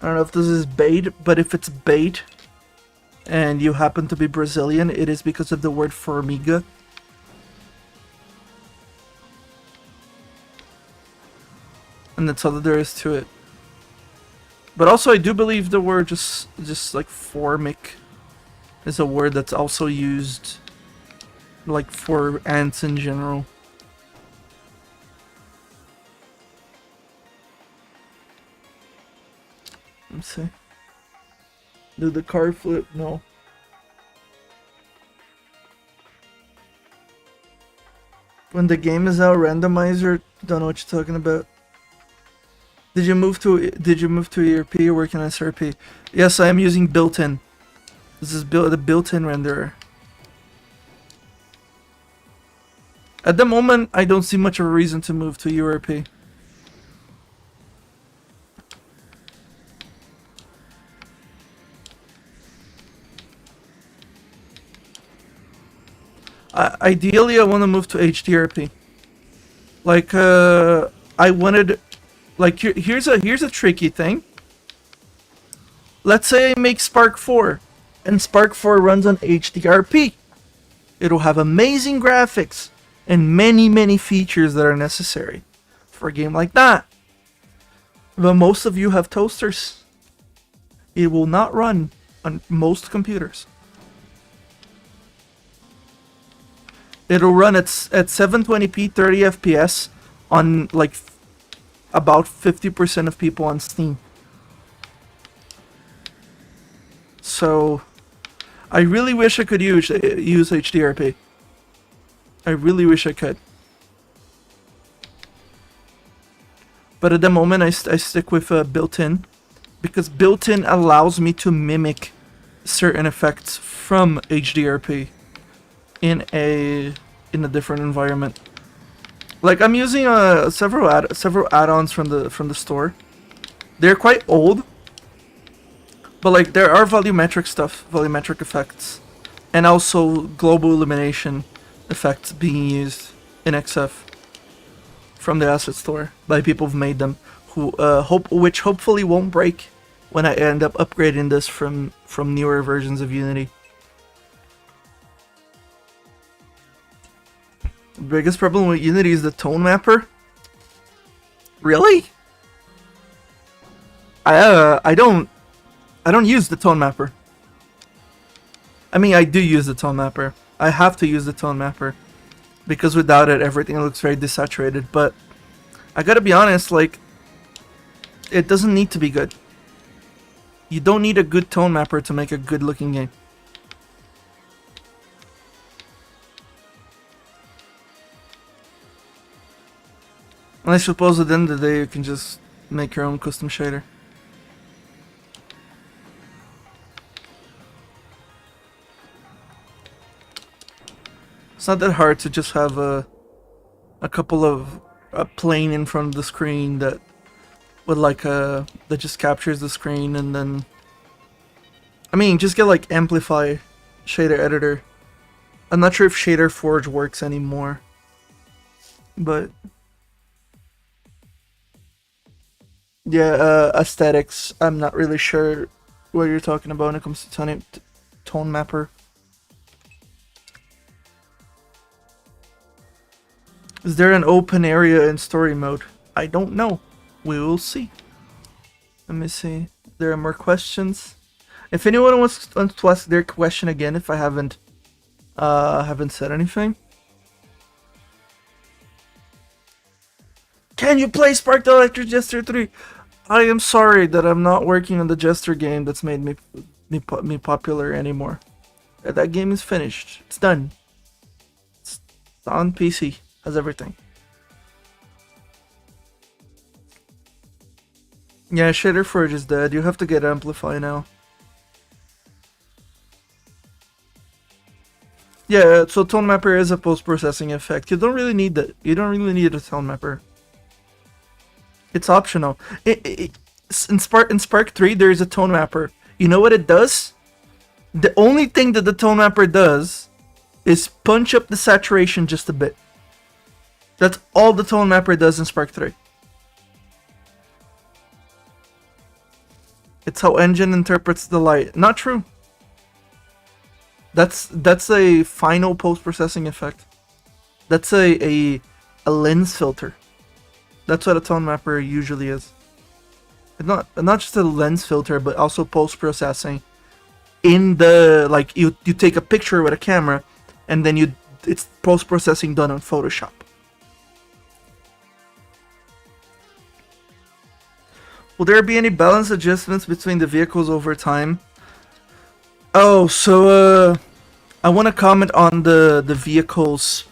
[SPEAKER 1] I don't know if this is bait, but if it's bait and you happen to be Brazilian, it is because of the word formiga. And that's all that there is to it. But also I do believe the word just like formic is a word that's also used like for ants in general. Let's see. Do the car flip? No. When the game is out, randomizer. Don't know what you're talking about. Did you move to ERP or working on SRP? Yes, I am using built-in. This is the built-in renderer. At the moment, I don't see much of a reason to move to ERP. Ideally, I want to move to HDRP. Like, I wanted, like, here's a tricky thing. Let's say I make Spark 4, and Spark 4 runs on HDRP. It'll have amazing graphics and many features that are necessary for a game like that. But most of you have toasters. It will not run on most computers. It'll run at 720p 30 FPS on like about 50% of people on Steam. So I really wish I could use HDRP. I really wish I could. But at the moment I stick with built-in, because built-in allows me to mimic certain effects from HDRP in a different environment. Like, I'm using several add-ons from the store. They're quite old, but like there are volumetric effects, and also global illumination effects being used in XF from the asset store by people who've made them, which hopefully won't break when I end up upgrading this from newer versions of Unity. The biggest problem with Unity is the tone mapper. Really? I don't use the tone mapper. I mean, I do use the tone mapper. I have to use the tone mapper. Because without it, everything looks very desaturated. But I gotta be honest, like, it doesn't need to be good. You don't need a good tone mapper to make a good looking game. And I suppose at the end of the day, you can just make your own custom shader. It's not that hard to just have a couple of a plane in front of the screen that with like that just captures the screen, and then I mean just get like Amplify shader editor. I'm not sure if Shader Forge works anymore, but yeah, aesthetics. I'm not really sure what you're talking about when it comes to tone mapper. Is there an open area in story mode? I don't know. We will see. Let me see. There are more questions. If anyone wants to ask their question again, if I haven't said anything. Can you play Spark the Electric Jester 3? I am sorry that I'm not working on the Jester game that's made me popular anymore. That game is finished. It's done. It's on PC. Has everything. Yeah, Shader Forge is dead. You have to get Amplify now. Yeah, so tone mapper is a post-processing effect. You don't really need that. You don't really need a tone mapper. It's optional. In Spark 3, there is a tone mapper. You know what it does? The only thing that the tone mapper does is punch up the saturation just a bit. That's all the tone mapper does in Spark 3. It's how Engine interprets the light. Not true. That's a final post-processing effect. That's a lens filter. That's what a tone mapper usually is. It's not just a lens filter, but also post-processing. In the like you take a picture with a camera, and then it's post-processing done on Photoshop. Will there be any balance adjustments between the vehicles over time? Oh, so I want to comment on the vehicles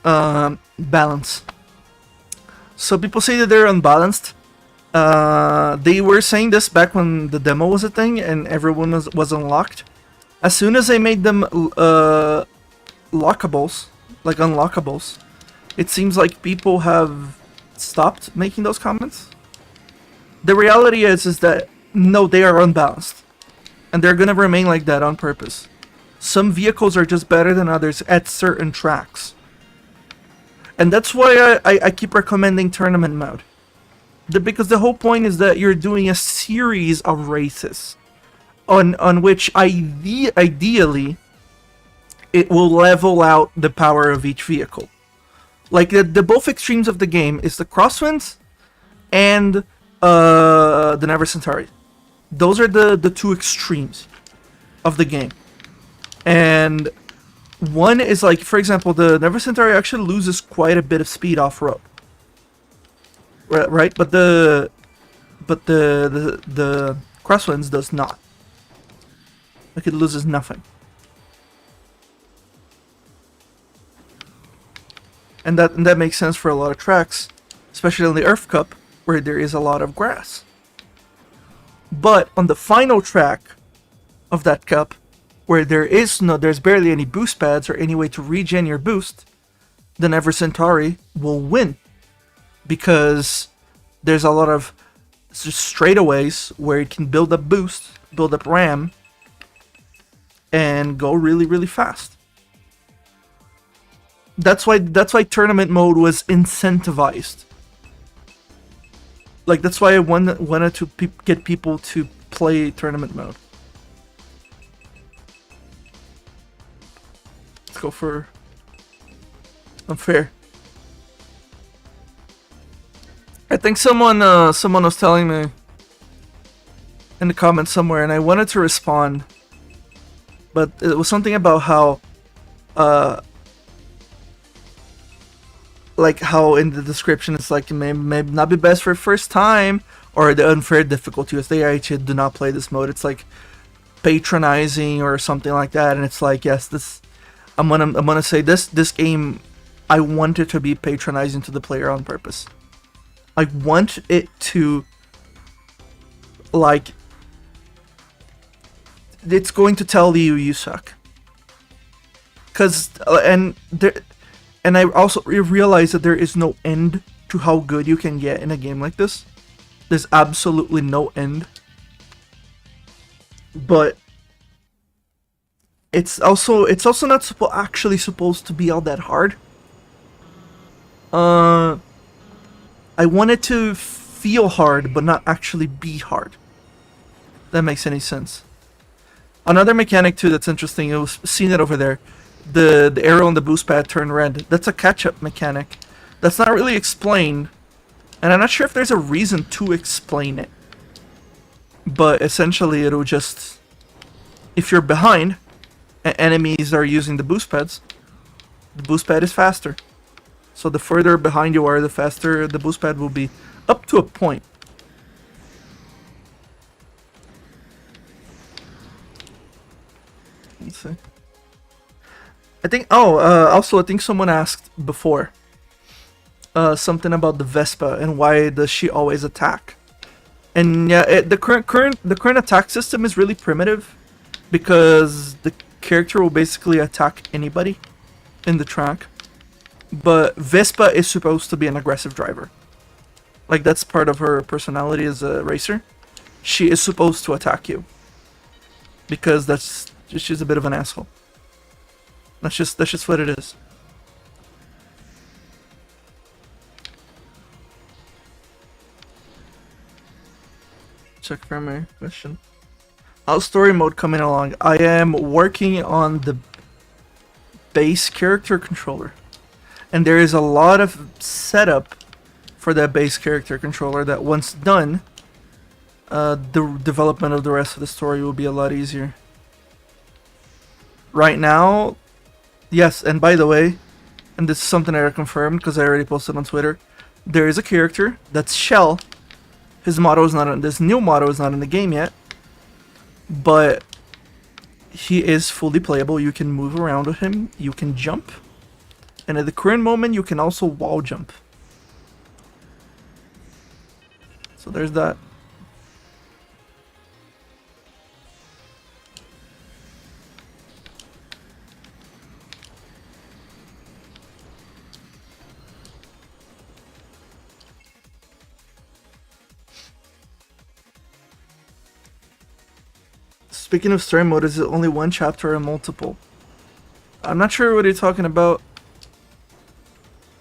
[SPEAKER 1] balance. So people say that they're unbalanced. They were saying this back when the demo was a thing and everyone was unlocked. As soon as I made them lockables, like unlockables, it seems like people have stopped making those comments. The reality is that no, they are unbalanced. And they're gonna remain like that on purpose. Some vehicles are just better than others at certain tracks. And that's why I keep recommending tournament mode. Because the whole point is that you're doing a series of races on which ideally it will level out the power of each vehicle. Like the both extremes of the game is the Crosswinds and the Never Centauri. Those are the two extremes of the game. And one is like, for example, the Never Centauri actually loses quite a bit of speed off-road. Right? But the Crosswinds does not. Like it loses nothing. And that makes sense for a lot of tracks, especially on the Earth Cup, where there is a lot of grass. But on the final track of that cup, where there's barely any boost pads or any way to regen your boost, the Never Centauri will win. Because there's a lot of straightaways where you can build up boost, build up RAM, and go really, really fast. That's why tournament mode was incentivized. Like, that's why I wanted to get people to play tournament mode. Let's go for unfair. I think someone was telling me in the comments somewhere, and I wanted to respond. but it was something about how, like how in the description it's like it may not be best for first time, or the unfair difficulty. If they actually do not play this mode, it's like patronizing or something like that. And it's like, yes, this I'm gonna say this game, I want it to be patronizing to the player on purpose. I want it to, like, it's going to tell you you suck. Cause and I also realize that there is no end to how good you can get in a game like this. There's absolutely no end. But it's also not actually supposed to be all that hard. I want it to feel hard, but not actually be hard. That makes any sense. Another mechanic too that's interesting, it was seen it over there. The arrow and the boost pad turn red. That's a catch-up mechanic. That's not really explained, and I'm not sure if there's a reason to explain it. But essentially, it'll just, if you're behind, and enemies are using the boost pads, the boost pad is faster. So the further behind you are, the faster the boost pad will be, up to a point. Let's see. I think, also I think someone asked before something about the Vespa and why does she always attack. And yeah, the current attack system is really primitive, because the character will basically attack anybody in the track. But Vespa is supposed to be an aggressive driver. Like, that's part of her personality as a racer. She is supposed to attack you, because she's a bit of an asshole. That's just what it is. Check for my question. How's story mode coming along? I am working on the base character controller, and there is a lot of setup for that base character controller that once done, the development of the rest of the story will be a lot easier. Right now, yes, and by the way, and this is something I confirmed because I already posted on Twitter, there is a character that's Shell. His motto is not in this new motto is not in the game yet, but he is fully playable. You can move around with him, you can jump, and at the current moment you can also wall jump. So there's that. Speaking of story mode, is it only one chapter or multiple? I'm not sure what you're talking about.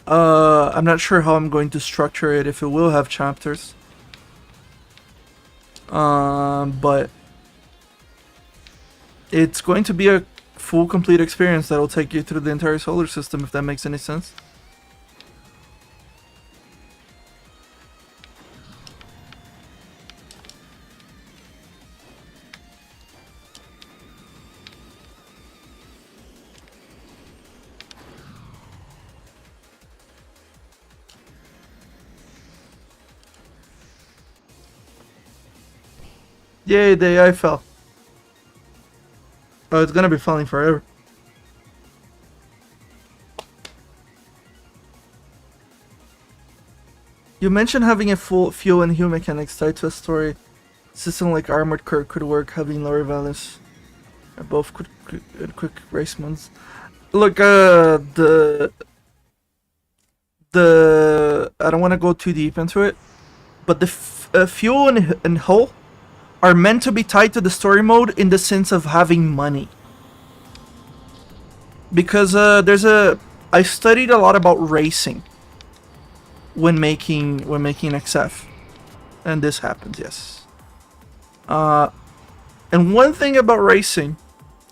[SPEAKER 1] I'm not sure how I'm going to structure it, if it will have chapters. But it's going to be a full, complete experience that'll take you through the entire solar system, if that makes any sense. Yay, the AI fell. Oh, it's gonna be falling forever. You mentioned having a full fuel and human mechanics tied to a story. System like Armored Core could work, having lower values. Both quick race modes. Look, the I don't want to go too deep into it, but the fuel and hull are meant to be tied to the story mode in the sense of having money. Because I studied a lot about racing when making XF, and this happens, yes. And one thing about racing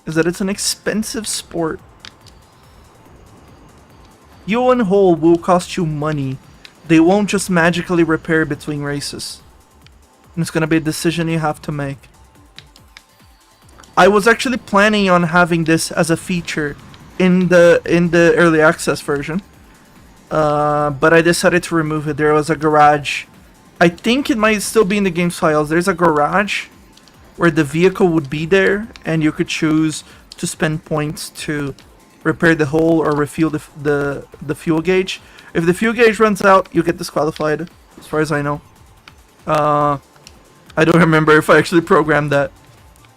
[SPEAKER 1] is that it's an expensive sport. Fuel and hull will cost you money. They won't just magically repair between races. And it's gonna be a decision you have to make. I was actually planning on having this as a feature in the early access version, but I decided to remove it. There was a garage. I think it might still be in the game's files. There's a garage where the vehicle would be there, and you could choose to spend points to repair the hole or refuel the fuel gauge. If the fuel gauge runs out, you get disqualified, as far as I know. I don't remember if I actually programmed that,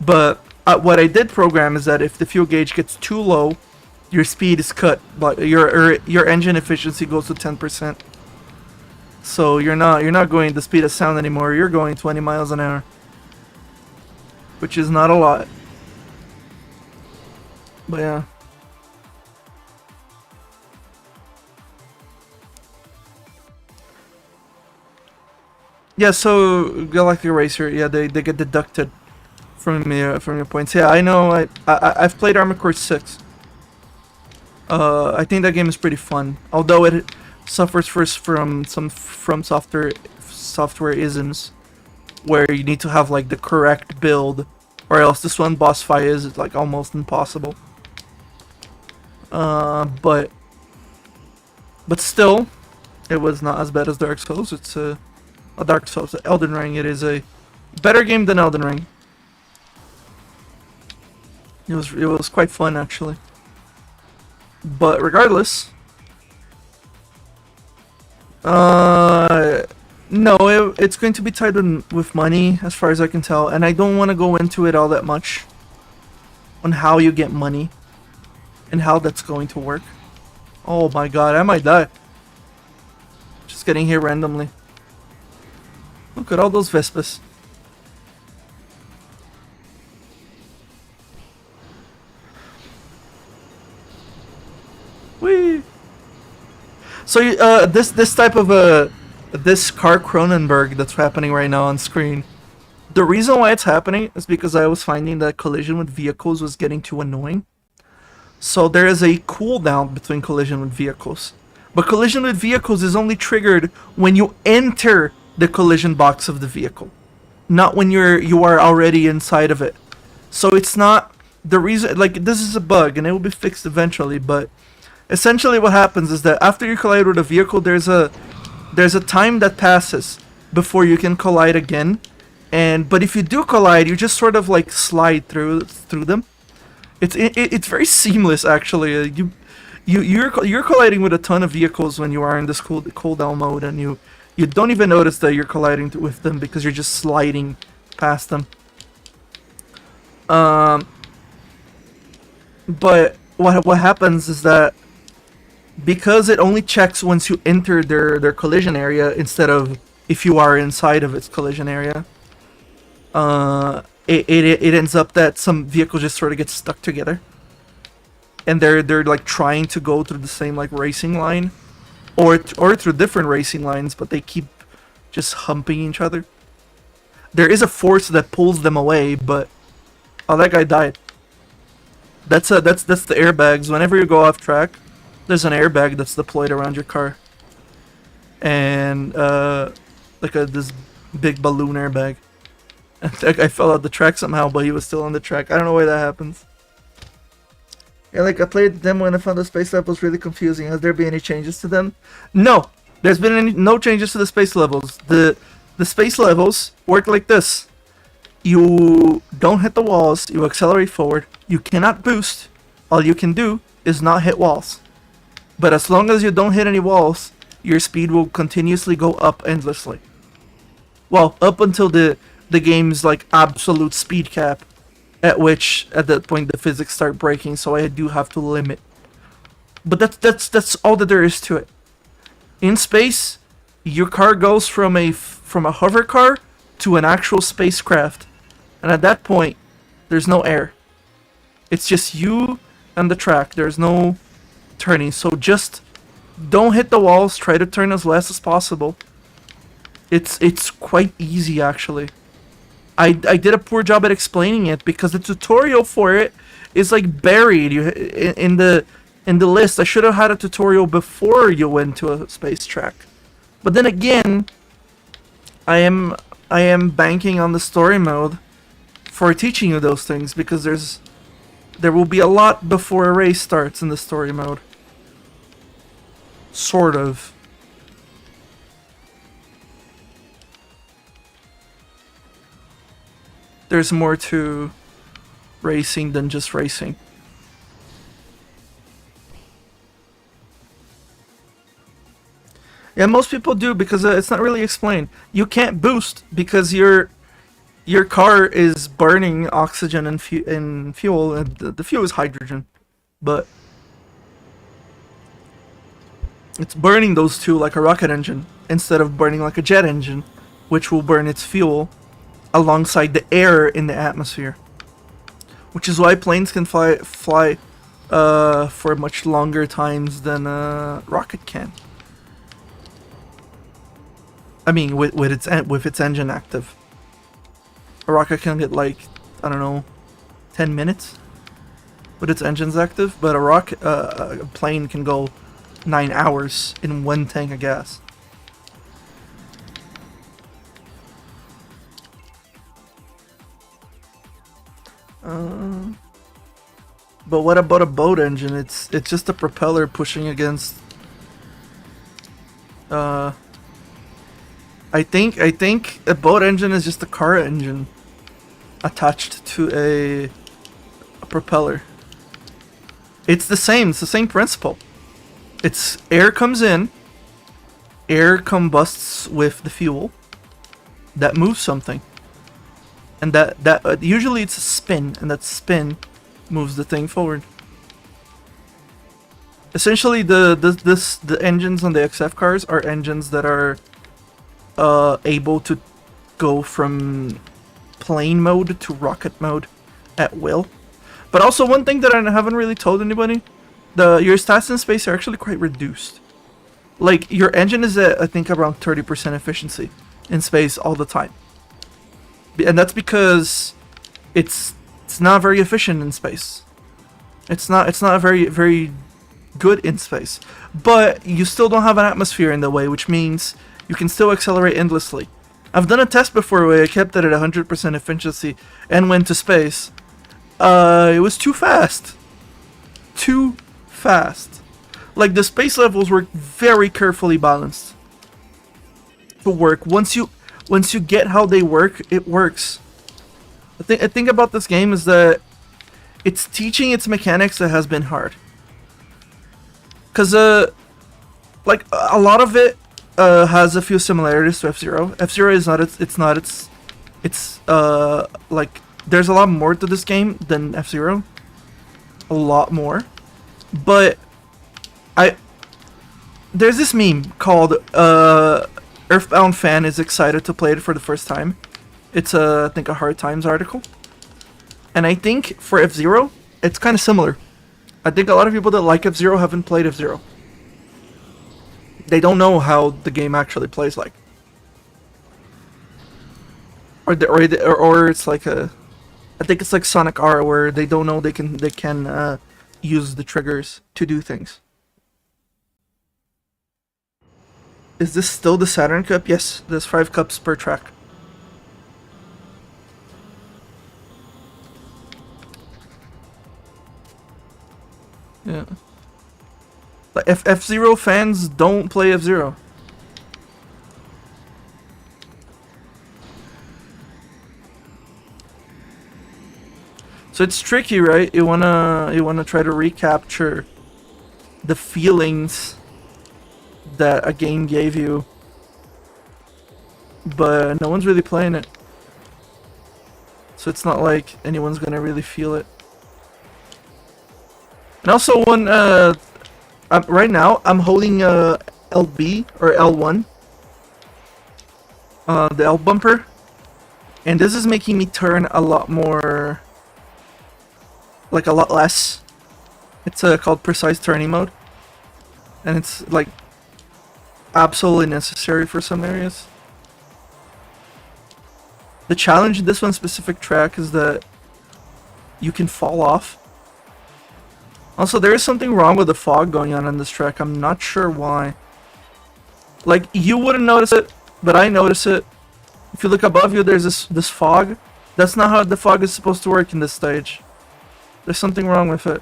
[SPEAKER 1] but what I did program is that if the fuel gauge gets too low, your speed is cut, but your engine efficiency goes to 10%. So you're not going the speed of sound anymore. You're going 20 miles an hour, which is not a lot. But yeah. Yeah, so Galactic Racer, yeah, they get deducted from your points. Yeah, I know. I've played Armored Core 6. I think that game is pretty fun, although it suffers first from some software isms, where you need to have like the correct build, or else this one boss fight is like almost impossible. But still, it was not as bad as Dark Souls. It's Dark Souls, Elden Ring. It is a better game than Elden Ring. It was quite fun actually. But regardless, no, it's going to be tied with money, as far as I can tell, and I don't want to go into it all that much on how you get money and how that's going to work. Oh my god, I might die. Just getting here randomly. Look at all those Vespas. Whee! So this type of this car Cronenberg that's happening right now on screen. The reason why it's happening is because I was finding that collision with vehicles was getting too annoying. So there is a cooldown between collision with vehicles. But collision with vehicles is only triggered when you enter the collision box of the vehicle, not when you are already inside of it. So it's not the reason. Like, this is a bug and it will be fixed eventually, but essentially what happens is that after you collide with a vehicle, there's a time that passes before you can collide again. But if you do collide, you just sort of like slide through them. It's very seamless actually. You're colliding with a ton of vehicles when you are in this cooldown mode, and you don't even notice that you're colliding with them because you're just sliding past them. But what happens is that because it only checks once you enter their collision area instead of if you are inside of its collision area, it ends up that some vehicles just sort of get stuck together, and they're like trying to go through the same like racing line, or through different racing lines, but they keep just humping each other. There is a force that pulls them away, but oh, that guy died. That's the airbags. Whenever you go off track, there's an airbag that's deployed around your car, and like this big balloon airbag. And that guy fell out the track somehow, but he was still on the track. I don't know why that happens. Yeah, like I played the demo and I found the space levels really confusing. Has there been any changes to them? No, there's been no changes to the space levels. The space levels work like this. You don't hit the walls, you accelerate forward, you cannot boost. All you can do is not hit walls. But as long as you don't hit any walls, your speed will continuously go up endlessly. Well, up until the game's like absolute speed cap, at that point the physics start breaking, so I do have to limit. But that's all that there is to it. In space, your car goes from a hover car to an actual spacecraft, and at that point, there's no air. It's just you and the track. There's no turning, so just don't hit the walls. Try to turn as less as possible. It's quite easy actually. I did a poor job at explaining it because the tutorial for it is like buried in the list. I should have had a tutorial before you went to a space track. But then again, I am banking on the story mode for teaching you those things, because there will be a lot before a race starts in the story mode. Sort of. There's more to racing than just racing. Yeah, most people do, because it's not really explained. You can't boost because your car is burning oxygen and fuel, and the fuel is hydrogen, but it's burning those two like a rocket engine instead of burning like a jet engine, which will burn its fuel alongside the air in the atmosphere. Which is why planes can fly for much longer times than a rocket can. I mean, with its engine active. A rocket can get like, I don't know, 10 minutes with its engines active, but a plane can go 9 hours in one tank of gas. But what about a boat engine? It's just a propeller pushing against. I think a boat engine is just a car engine attached to a propeller. It's the same principle. It's air comes in, air combusts with the fuel that moves something. And that usually it's a spin, and that spin moves the thing forward. Essentially, the engines on the XF cars are engines that are able to go from plane mode to rocket mode at will. But also, one thing that I haven't really told anybody, your stats in space are actually quite reduced. Like, your engine is at, I think, around 30% efficiency in space all the time. And that's because it's not very efficient in space. It's not very good in space. But you still don't have an atmosphere in the way, which means you can still accelerate endlessly. I've done a test before where I kept it at 100% efficiency and went to space. It was too fast. Too fast. Like, the space levels were very carefully balanced to work. Once you get how they work, it works. The thing about this game is that it's teaching its mechanics that has been hard. Cause like a lot of it has a few similarities to F-Zero. F-Zero is not it's like there's a lot more to this game than F-Zero. A lot more. But there's this meme called Earthbound fan is excited to play it for the first time. It's I think a Hard Times article. And I think for F-Zero, it's kind of similar. I think a lot of people that like F-Zero haven't played F-Zero. They don't know how the game actually plays like. Or it's like I think it's like Sonic R, where they don't know they can use the triggers to do things. Is this still the Saturn Cup? Yes, there's 5 cups per track. Yeah. But F-Zero fans don't play F-Zero. So it's tricky, right? You wanna try to recapture the feelings that a game gave you, but no one's really playing it. So it's not like anyone's gonna really feel it. And also, right now I'm holding LB or L1, the L bumper, and this is making me turn a lot more, like a lot less. It's called precise turning mode, and it's like absolutely necessary for some areas. The challenge in this one specific track is that you can fall off. Also, there is something wrong with the fog going on this track. I'm not sure why. Like, you wouldn't notice it, but I notice it. If you look above you, there's this fog, That's not how the fog is supposed to work in this stage. There's something wrong with it.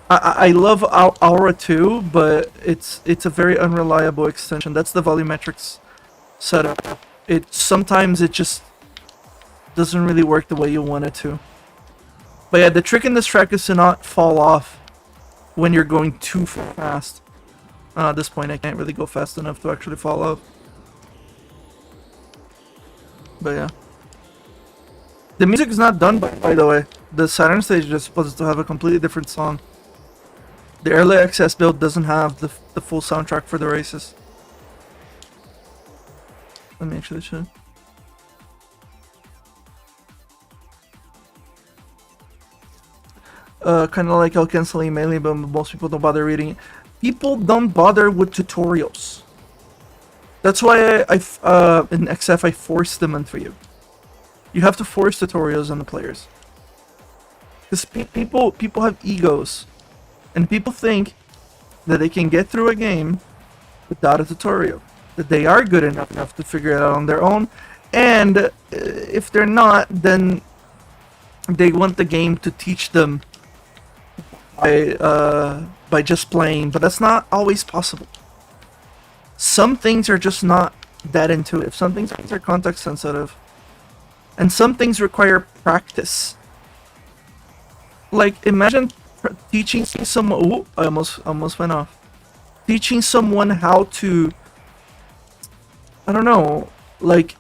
[SPEAKER 1] I love Aura 2, but it's a very unreliable extension. That's the volumetrics setup. Sometimes it just doesn't really work the way you want it to. But yeah, the trick in this track is to not fall off when you're going too fast. At this point, I can't really go fast enough to actually fall off. But yeah. The music is not done, by the way. The Saturn stage is supposed to have a completely different song. The early access build doesn't have the full soundtrack for the races. Let me actually check. Kind of like El Canceling Melee, but most people don't bother reading it. People don't bother with tutorials. That's why in XF I force them onto you. You have to force tutorials on the players. Because people have egos. And people think that they can get through a game without a tutorial. That they are good enough to figure it out on their own. And if they're not, then they want the game to teach them by just playing. But that's not always possible. Some things are just not that intuitive. Some things are context sensitive. And some things require practice. Like, imagine teaching someone... Ooh, I almost went off. Teaching someone how to... I don't know, like...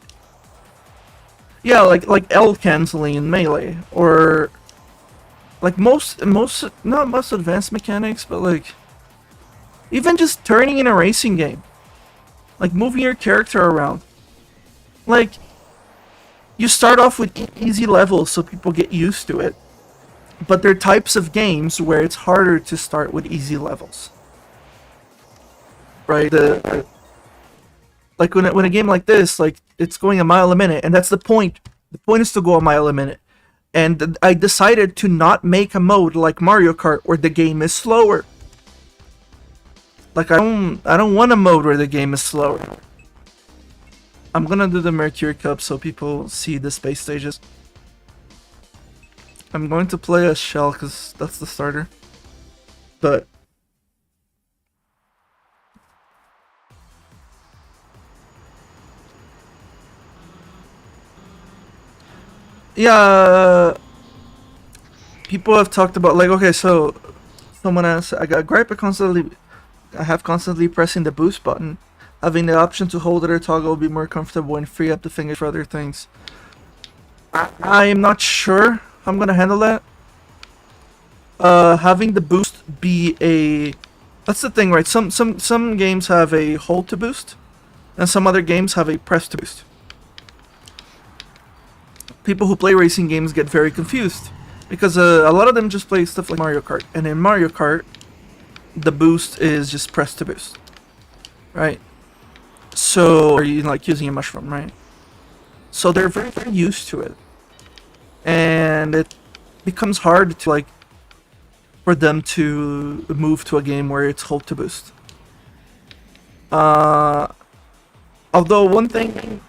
[SPEAKER 1] Yeah, like L canceling in Melee. Or... Like not most advanced mechanics, but like... Even just turning in a racing game. Like moving your character around. Like... You start off with easy levels so people get used to it. But there are types of games where it's harder to start with easy levels. Right? Like when a game like this, like it's going a mile a minute, and that's the point. The point is to go a mile a minute. And I decided to not make a mode like Mario Kart where the game is slower. Like I don't want a mode where the game is slower. I'm gonna do the Mercury Cup so people see the space stages. I'm going to play as Shell because that's the starter. But... Yeah... People have talked about, like, okay, so... Someone asked, I have constantly pressing the boost button. Having the option to hold it or toggle will be more comfortable and free up the fingers for other things. I'm not sure how I'm gonna handle that. Having the boost be a... That's the thing, right? Some games have a hold to boost, and some other games have a press to boost. People who play racing games get very confused, because a lot of them just play stuff like Mario Kart, and in Mario Kart, the boost is just press to boost. Right? So, or you like using a mushroom, right? So they're very, very used to it. And it becomes hard to, like, for them to move to a game where it's hold to boost. Although one thing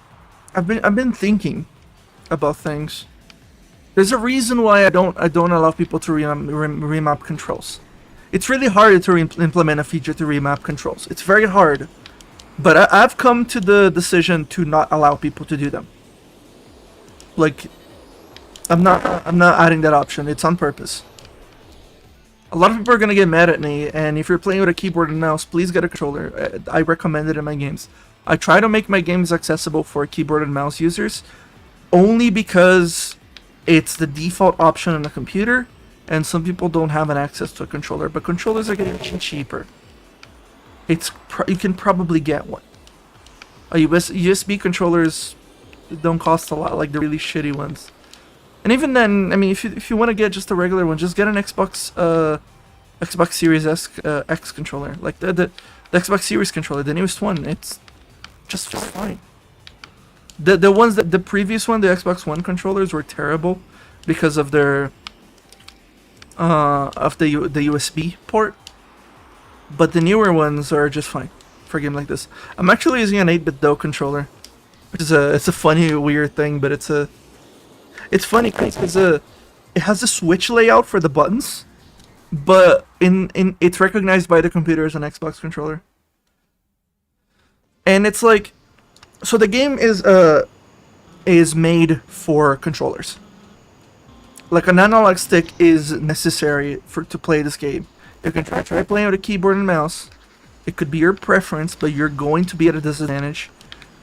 [SPEAKER 1] I've been thinking about things. There's a reason why I don't allow people to remap controls. It's really hard to implement a feature to remap controls. It's very hard. But I've come to the decision to not allow people to do them. Like, I'm not adding that option. It's on purpose. A lot of people are gonna get mad at me, and if you're playing with a keyboard and mouse, please get a controller. I recommend it in my games. I try to make my games accessible for keyboard and mouse users, only because it's the default option on a computer, and some people don't have an access to a controller. But controllers are getting cheaper. You can probably get one. USB controllers don't cost a lot, like the really shitty ones. And even then, I mean, if you want to get just a regular one, just get an Xbox Series X controller, like the Xbox Series controller, the newest one. It's just fine. The ones that the previous one, the Xbox One controllers were terrible because of their the USB port. But the newer ones are just fine for a game like this. I'm actually using an 8-bit DOE controller, which is it's a funny, weird thing, but it's It's funny because it has a switch layout for the buttons, but in it's recognized by the computer as an Xbox controller. And it's like, so the game is made for controllers. Like an analog stick is necessary to play this game. You can try playing with a keyboard and mouse. It could be your preference, but you're going to be at a disadvantage.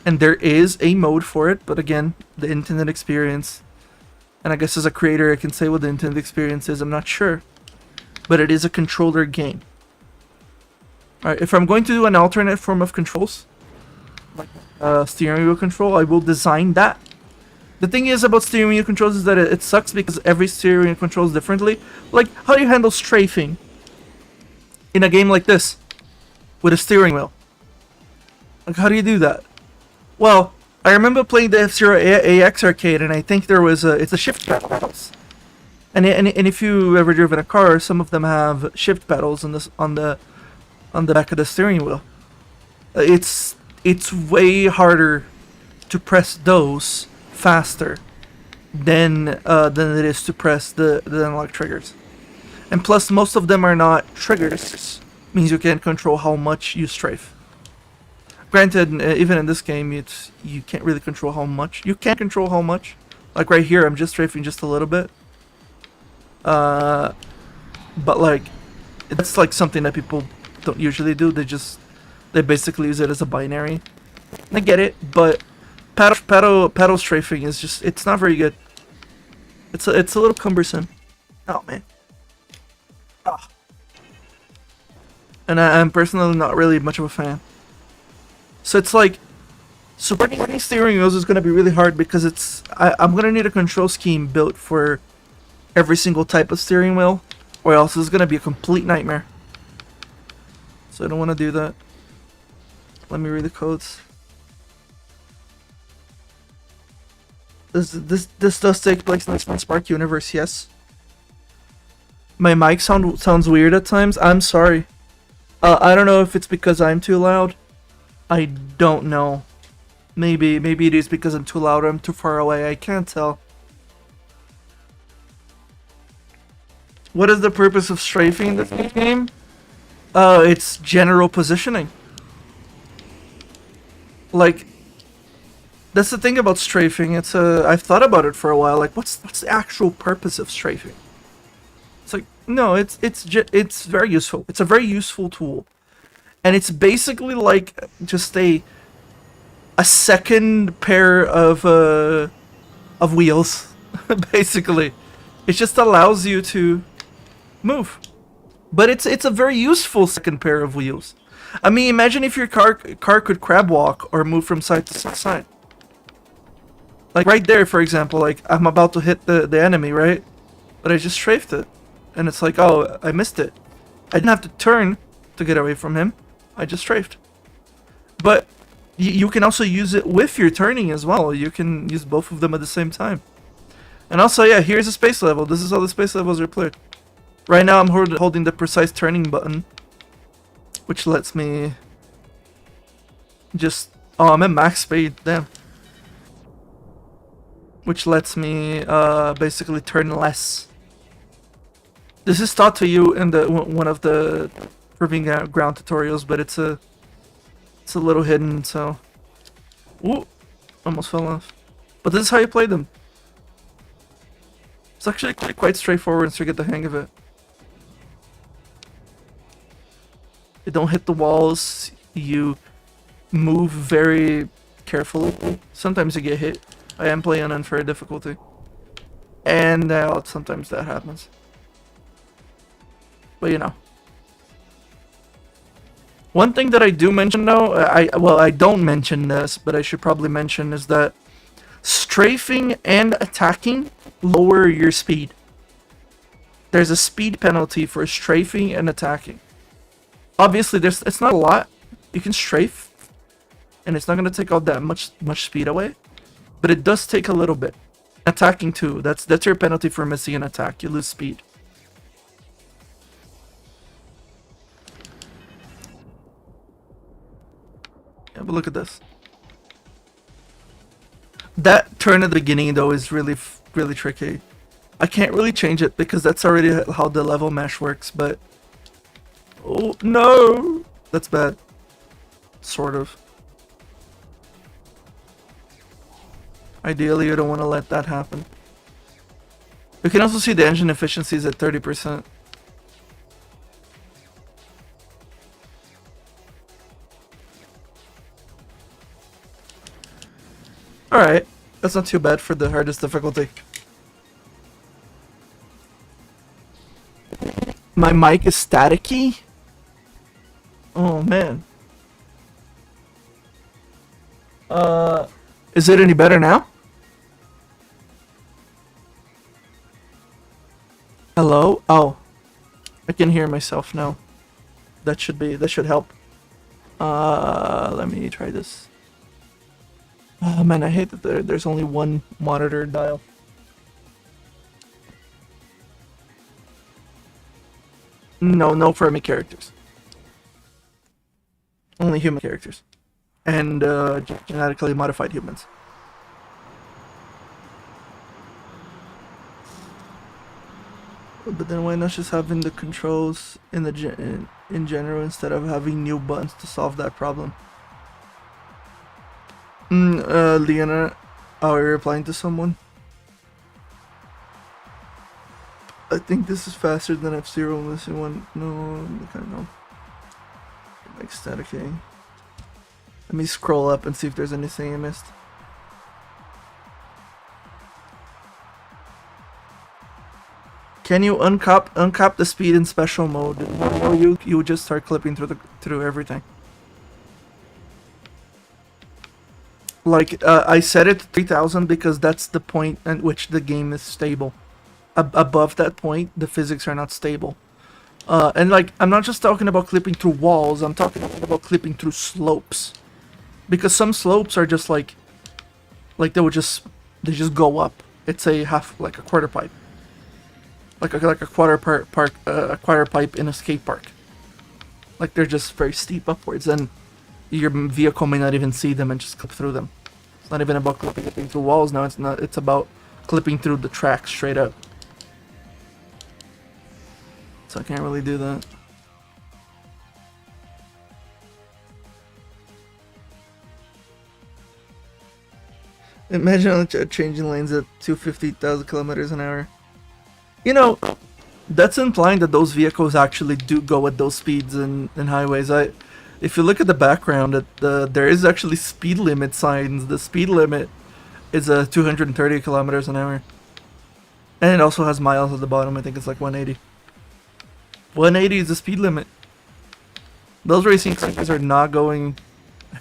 [SPEAKER 1] And there is a mode for it, but again, the intended experience. And I guess as a creator, I can say what the intended experience is. I'm not sure, but it is a controller game. All right, if I'm going to do an alternate form of controls, like steering wheel control, I will design that. The thing is about steering wheel controls is that it sucks because every steering wheel controls differently. Like, how do you handle strafing in a game like this with a steering wheel? Like, how do you do that? Well, I remember playing the F-Zero AX arcade, and I think there was it's a shift pedals. And if you ever driven a car, some of them have shift pedals on the back of the steering wheel. It's way harder to press those faster than it is to press the analog triggers. And plus, most of them are not triggers. Means you can't control how much you strafe. Granted, even in this game, you can't really control how much. You can control how much. Like right here, I'm just strafing just a little bit. But like, that's like something that people don't usually do. They basically use it as a binary. I get it, but paddle strafing is just, it's not very good. It's a little cumbersome. Oh man. Ah. And I'm personally not really much of a fan. So it's like, supporting steering wheels is going to be really hard because I'm going to need a control scheme built for every single type of steering wheel, or else it's going to be a complete nightmare. So I don't want to do that. Let me read the codes. This does take place in the Spark universe, yes. My mic sounds weird at times. I'm sorry. I don't know if it's because I'm too loud. I don't know. Maybe it is because I'm too loud or I'm too far away. I can't tell. What is the purpose of strafing in this game? It's general positioning. Like, that's the thing about strafing. I've thought about it for a while. Like, what's the actual purpose of strafing? It's like, no, it's very useful. It's a very useful tool. And it's basically like just a second pair of wheels. Basically, it just allows you to move. But it's a very useful second pair of wheels. I mean, imagine if your car could crab walk or move from side to side. Like right there, for example, like I'm about to hit the enemy, right? But I just strafed it, and it's like, oh, I missed it. I didn't have to turn to get away from him. I just strafed. But you can also use it with your turning as well. You can use both of them at the same time. And also, yeah, here's a space level. This is how the space levels are played. Right now I'm holding the precise turning button, which lets me just... Oh, I'm at max speed, damn. Which lets me basically turn less. This is taught to you in one of the proving ground tutorials, but it's a little hidden, so... Ooh, almost fell off. But this is how you play them. It's actually quite straightforward once you get the hang of it. You don't hit the walls, you move very carefully. Sometimes you get hit. I am playing on unfair difficulty. And sometimes that happens. But you know. One thing that I do mention though, I don't mention this, but I should probably mention is that strafing and attacking lower your speed. There's a speed penalty for strafing and attacking. Obviously, it's not a lot. You can strafe, and it's not going to take out that much speed away, but it does take a little bit. Attacking too. That's your penalty for missing an attack. You lose speed. Yeah, but look at this. That turn at the beginning though is really really tricky. I can't really change it because that's already how the level mesh works, but... Oh, no! That's bad. Sort of. Ideally, you don't want to let that happen. You can also see the engine efficiency is at 30%. Alright, that's not too bad for the hardest difficulty. My mic is staticky? Oh man. Is it any better now? Hello? Oh. I can hear myself now. That should help. Let me try this. Oh man, I hate that there's only one monitor dial. No Fermi characters. Only human characters. And genetically modified humans. But then why not just having the controls in the in general instead of having new buttons to solve that problem? Leona, are you replying to someone? I think this is faster than F-Zero missing one. No, I don't know. Like static A. Let me scroll up and see if there's anything I missed. Can you uncap the speed in special mode? Or you just start clipping through everything. Like I set it to 3000 because that's the point at which the game is stable. Above that point, the physics are not stable. And like I'm not just talking about clipping through walls. I'm talking about clipping through slopes, because some slopes are just like they just go up. It's a quarter pipe. Like a quarter pipe in a skate park. Like they're just very steep upwards, and your vehicle may not even see them and just clip through them. It's not even about clipping through walls now. It's about clipping through the tracks straight up. So I can't really do that. Imagine changing lanes at 250,000 kilometers an hour. You know, that's implying that those vehicles actually do go at those speeds in highways. If you look at the background, there is actually speed limit signs. The speed limit is 230 kilometers an hour. And it also has miles at the bottom. I think it's like 180. 180 is the speed limit. Those racing cars are not going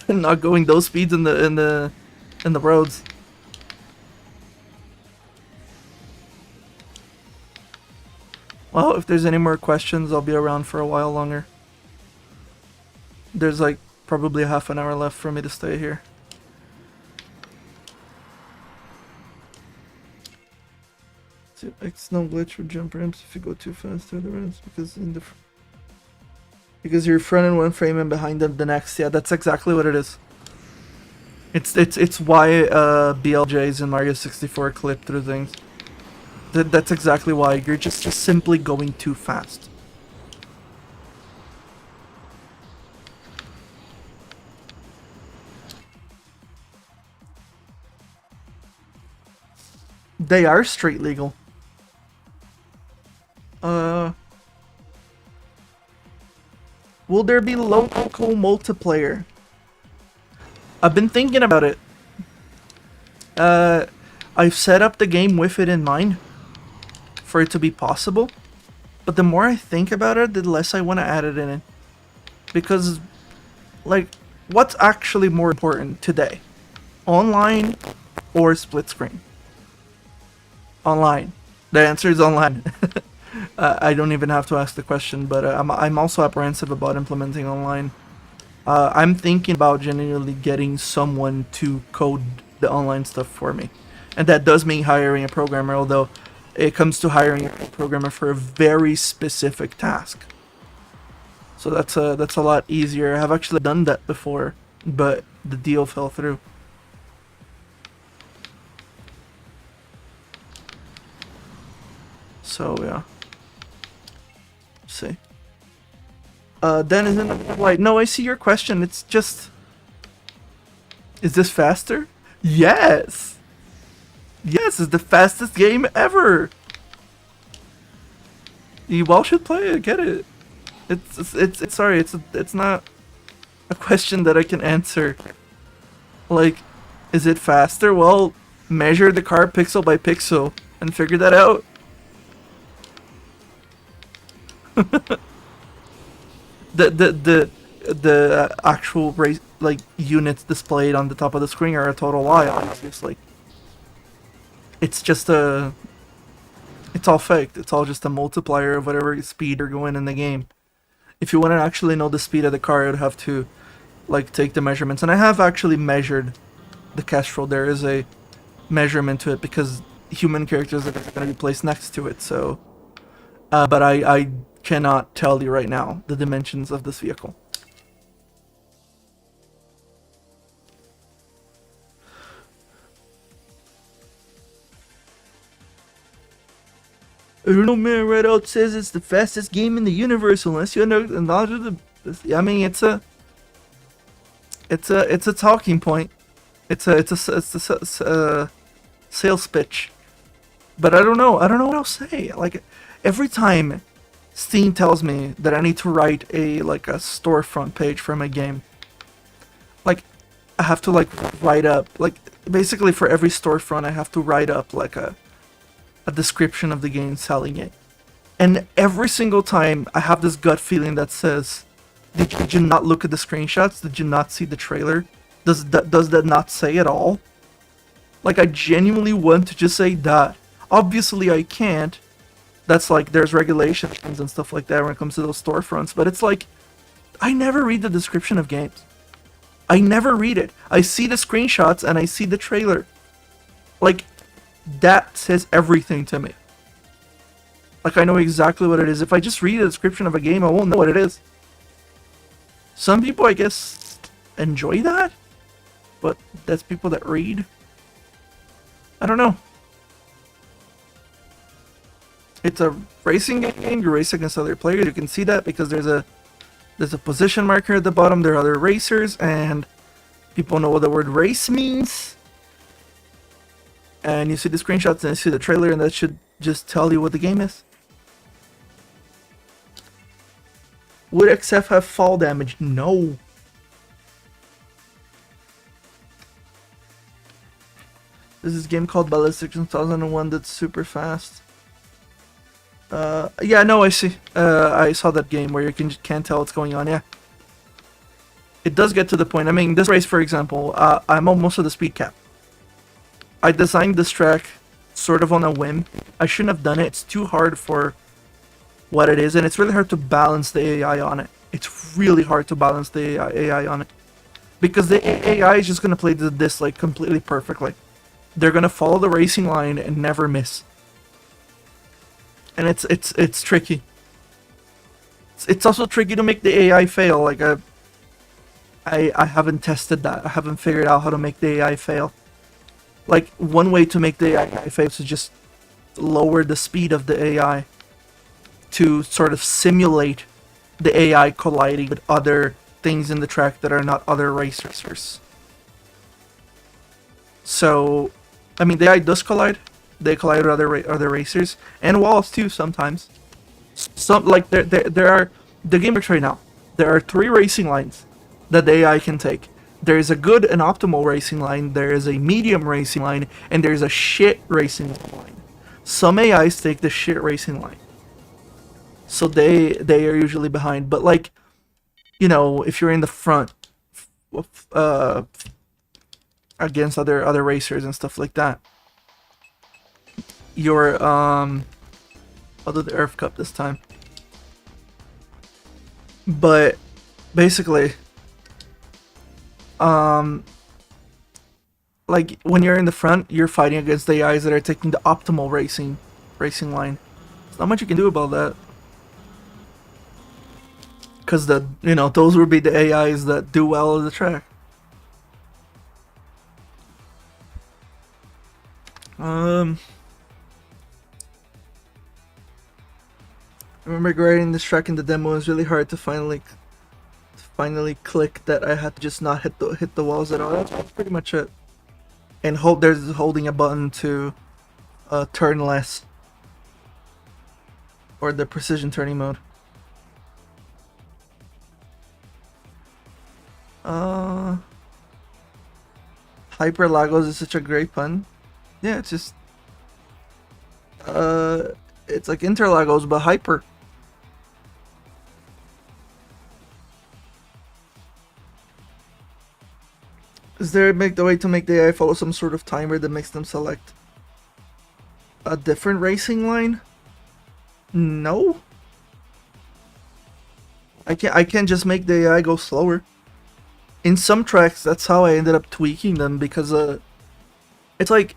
[SPEAKER 1] those speeds in the roads. Well, if there's any more questions, I'll be around for a while longer. There's like probably half an hour left for me to stay here. So it's no glitch with jump ramps if you go too fast through the ramps because you're front in one frame and behind them the next. Yeah, that's exactly what it is. It's why BLJs in Mario 64 clip through things. That's exactly why. You're just simply going too fast. They are street legal. Will there be local multiplayer? I've been thinking about it. I've set up the game with it in mind for it to be possible, but the more I think about it, the less I want to add it in it. Because, like, what's actually more important today? Online or split screen? Online. The answer is online. I don't even have to ask the question, but I'm also apprehensive about implementing online. I'm thinking about genuinely getting someone to code the online stuff for me. And that does mean hiring a programmer, although it comes to hiring a programmer for a very specific task. So that's a lot easier. I've actually done that before, but the deal fell through. So yeah. See. Dan is in the light. No, I see your question. It's just, is this faster? Yes. Yes, it's the fastest game ever. You all should play it. Get it. It's sorry. It's not a question that I can answer. Like, is it faster? Well, measure the car pixel by pixel and figure that out. the actual race like units displayed on the top of the screen are a total lie, obviously. It's just it's all faked. It's all just a multiplier of whatever speed you're going in the game. If you want to actually know the speed of the car, you'd have to like take the measurements. And I have actually measured the Kestrel. There is a measurement to it because human characters are going to be placed next to it. So, but I cannot tell you right now the dimensions of this vehicle. Bruno Man Redout says it's the fastest game in the universe unless you know the. I mean, it's a talking point. It's a sales pitch. But I don't know. I don't know what else to say. Like every time Steam tells me that I need to write a storefront page for my game, like I have to write up basically for every storefront I have to write up a description of the game selling it. And every single time I have this gut feeling that says, did you not look at the screenshots? Did you not see the trailer? Does that not say it all? Like I genuinely want to just say that. Obviously I can't. That's there's regulations and stuff like that when it comes to those storefronts, but it's I never read the description of games. I never read it. I see the screenshots and I see the trailer. That says everything to me. I know exactly what it is. If I just read the description of a game, I won't know what it is. Some people, I guess, enjoy that, but that's people that read. I don't know. It's a racing game. You're racing against other players. You can see that because there's a position marker at the bottom. There are other racers, and people know what the word race means. And you see the screenshots and you see the trailer, and that should just tell you what the game is. Would XF have fall damage? No. This is a game called Ballistic 2001 that's super fast. Yeah, no, I see. I saw that game where you can't tell what's going on, yeah. It does get to the point. I mean, this race, for example, I'm almost at the speed cap. I designed this track sort of on a whim. I shouldn't have done it. It's too hard for what it is, and it's really hard to balance the AI on it. It's really hard to balance the AI on it. Because the AI is just going to play this completely perfectly. They're going to follow the racing line and never miss. And it's tricky. It's also tricky to make the AI fail. I haven't tested that. I haven't figured out how to make the AI fail. One way to make the AI fail is to just lower the speed of the AI to sort of simulate the AI colliding with other things in the track that are not other racers. So, I mean, the AI does collide. They collide with other racers and walls too sometimes. Some there are the game works right now. There are 3 racing lines that the AI can take. There is a good and optimal racing line, there is a medium racing line, and there's a shit racing line. Some AIs take the shit racing line. So they are usually behind. But if you're in the front against other racers and stuff like that, you're I'll do the Earth Cup this time. But basically when you're in the front, you're fighting against the AIs that are taking the optimal racing line. There's not much you can do about that. Because those would be the AIs that do well on the track. I remember grading this track in the demo. It was really hard to finally click that I had to just not hit the walls at all. That's pretty much it. And there's holding a button to turn less, or the precision turning mode. Hyper Lagos is such a great pun. Yeah, it's just it's like Interlagos but hyper. Is there the way to make the AI follow some sort of timer that makes them select a different racing line? No. I can't just make the AI go slower. In some tracks, that's how I ended up tweaking them, because it's like,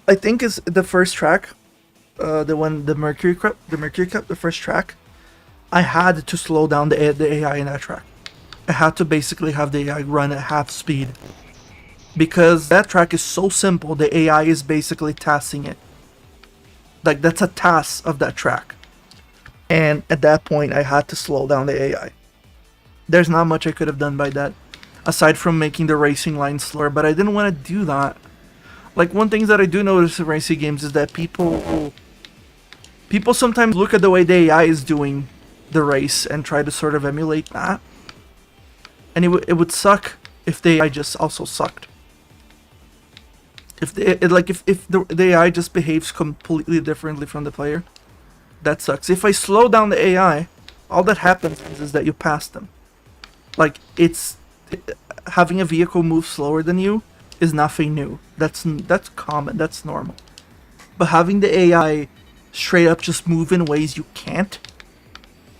[SPEAKER 1] I think is the first track, the Mercury Cup, the first track, I had to slow down the AI in that track. I had to basically have the AI run at half speed, because that track is so simple. The AI is basically tasking it. Like, that's a task of that track. And at that point, I had to slow down the AI. There's not much I could have done by that, aside from making the racing line slower, but I didn't want to do that. Like, one thing that I do notice in racing games is that people sometimes look at the way the AI is doing the race and try to sort of emulate that. And it would suck if the AI just also sucked. If the AI just behaves completely differently from the player, that sucks. If I slow down the AI, all that happens is that you pass them. Like, having a vehicle move slower than you is nothing new. That's common. That's normal. But having the AI straight up just move in ways you can't,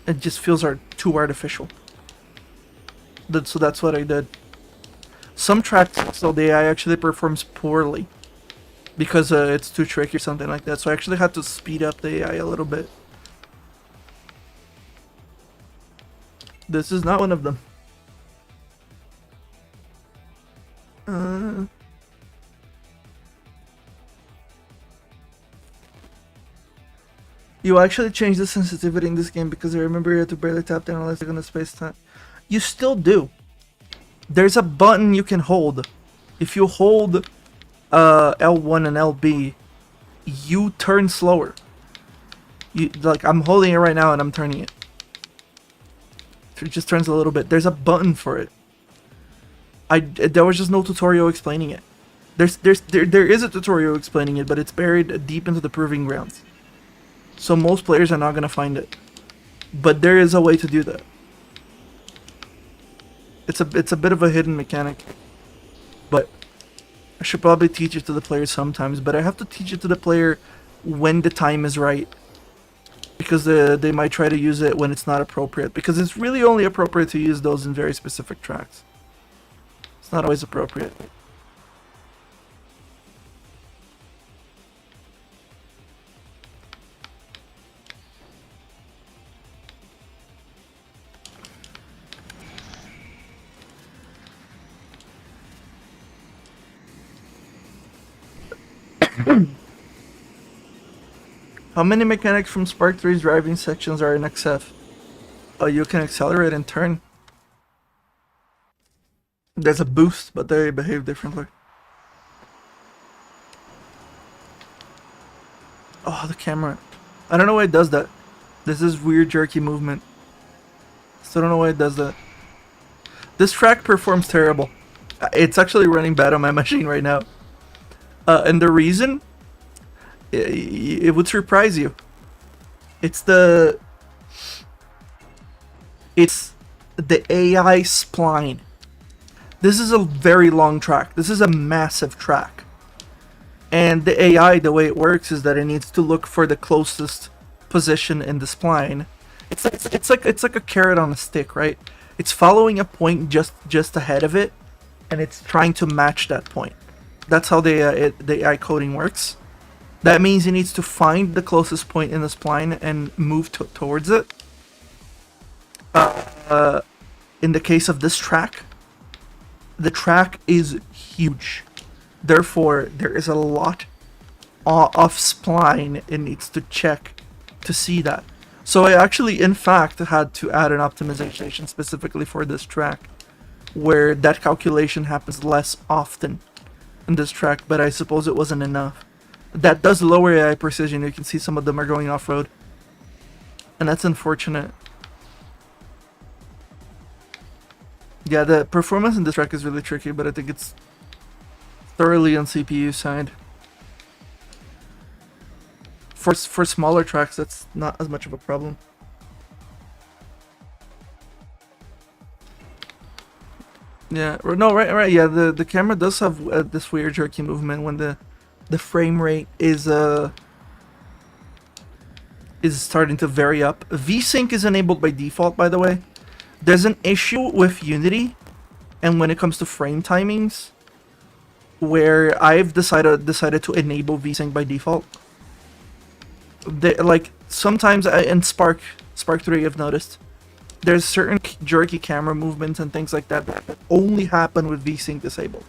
[SPEAKER 1] it just feels too artificial. So that's what I did. Some tracks, so the AI actually performs poorly because it's too tricky or something like that. So I actually had to speed up the AI a little bit. This is not one of them. You actually changed the sensitivity in this game, because I remember you had to barely tap the analytic on the space-time. You still do. There's a button you can hold. If you hold L1 and LB, you turn slower. Like, I'm holding it right now and I'm turning it. It just turns a little bit. There's a button for it. There was just no tutorial explaining it. There is a tutorial explaining it, but it's buried deep into the proving grounds. So most players are not gonna find it. But there is a way to do that. It's a bit of a hidden mechanic. But I should probably teach it to the player sometimes, but I have to teach it to the player when the time is right. Because they might try to use it when it's not appropriate. Because it's really only appropriate to use those in very specific tracks. It's not always appropriate. How many mechanics from Spark 3's driving sections are in XF? You can accelerate and turn. There's a boost, but they behave differently. Oh, the camera. I don't know why it does that. This is weird jerky movement. Still don't know why it does that. This track performs terrible. It's actually running bad on my machine right now. And the reason, it would surprise you. It's the AI spline. This is a very long track. This is a massive track. And the AI, the way it works is that it needs to look for the closest position in the spline. It's like a carrot on a stick, right? It's following a point just ahead of it, and it's trying to match that point. That's how the AI coding works. That means it needs to find the closest point in the spline and move towards it. In the case of this track, the track is huge. Therefore, there is a lot of spline it needs to check to see that. So I actually, in fact, had to add an optimization specifically for this track, where that calculation happens less often in this track, but I suppose it wasn't enough. That does lower AI precision. You can see some of them are going off-road, and that's unfortunate. Yeah, the performance in this track is really tricky, but I think it's thoroughly on CPU side. For smaller tracks, that's not as much of a problem. Yeah, no, right. Yeah, the camera does have this weird jerky movement when the frame rate is starting to vary up. VSync is enabled by default, by the way. There's an issue with Unity, and when it comes to frame timings, where I've decided to enable VSync by default. Like sometimes in Spark 3, I've noticed there's certain jerky camera movements and things like that that only happen with VSync disabled.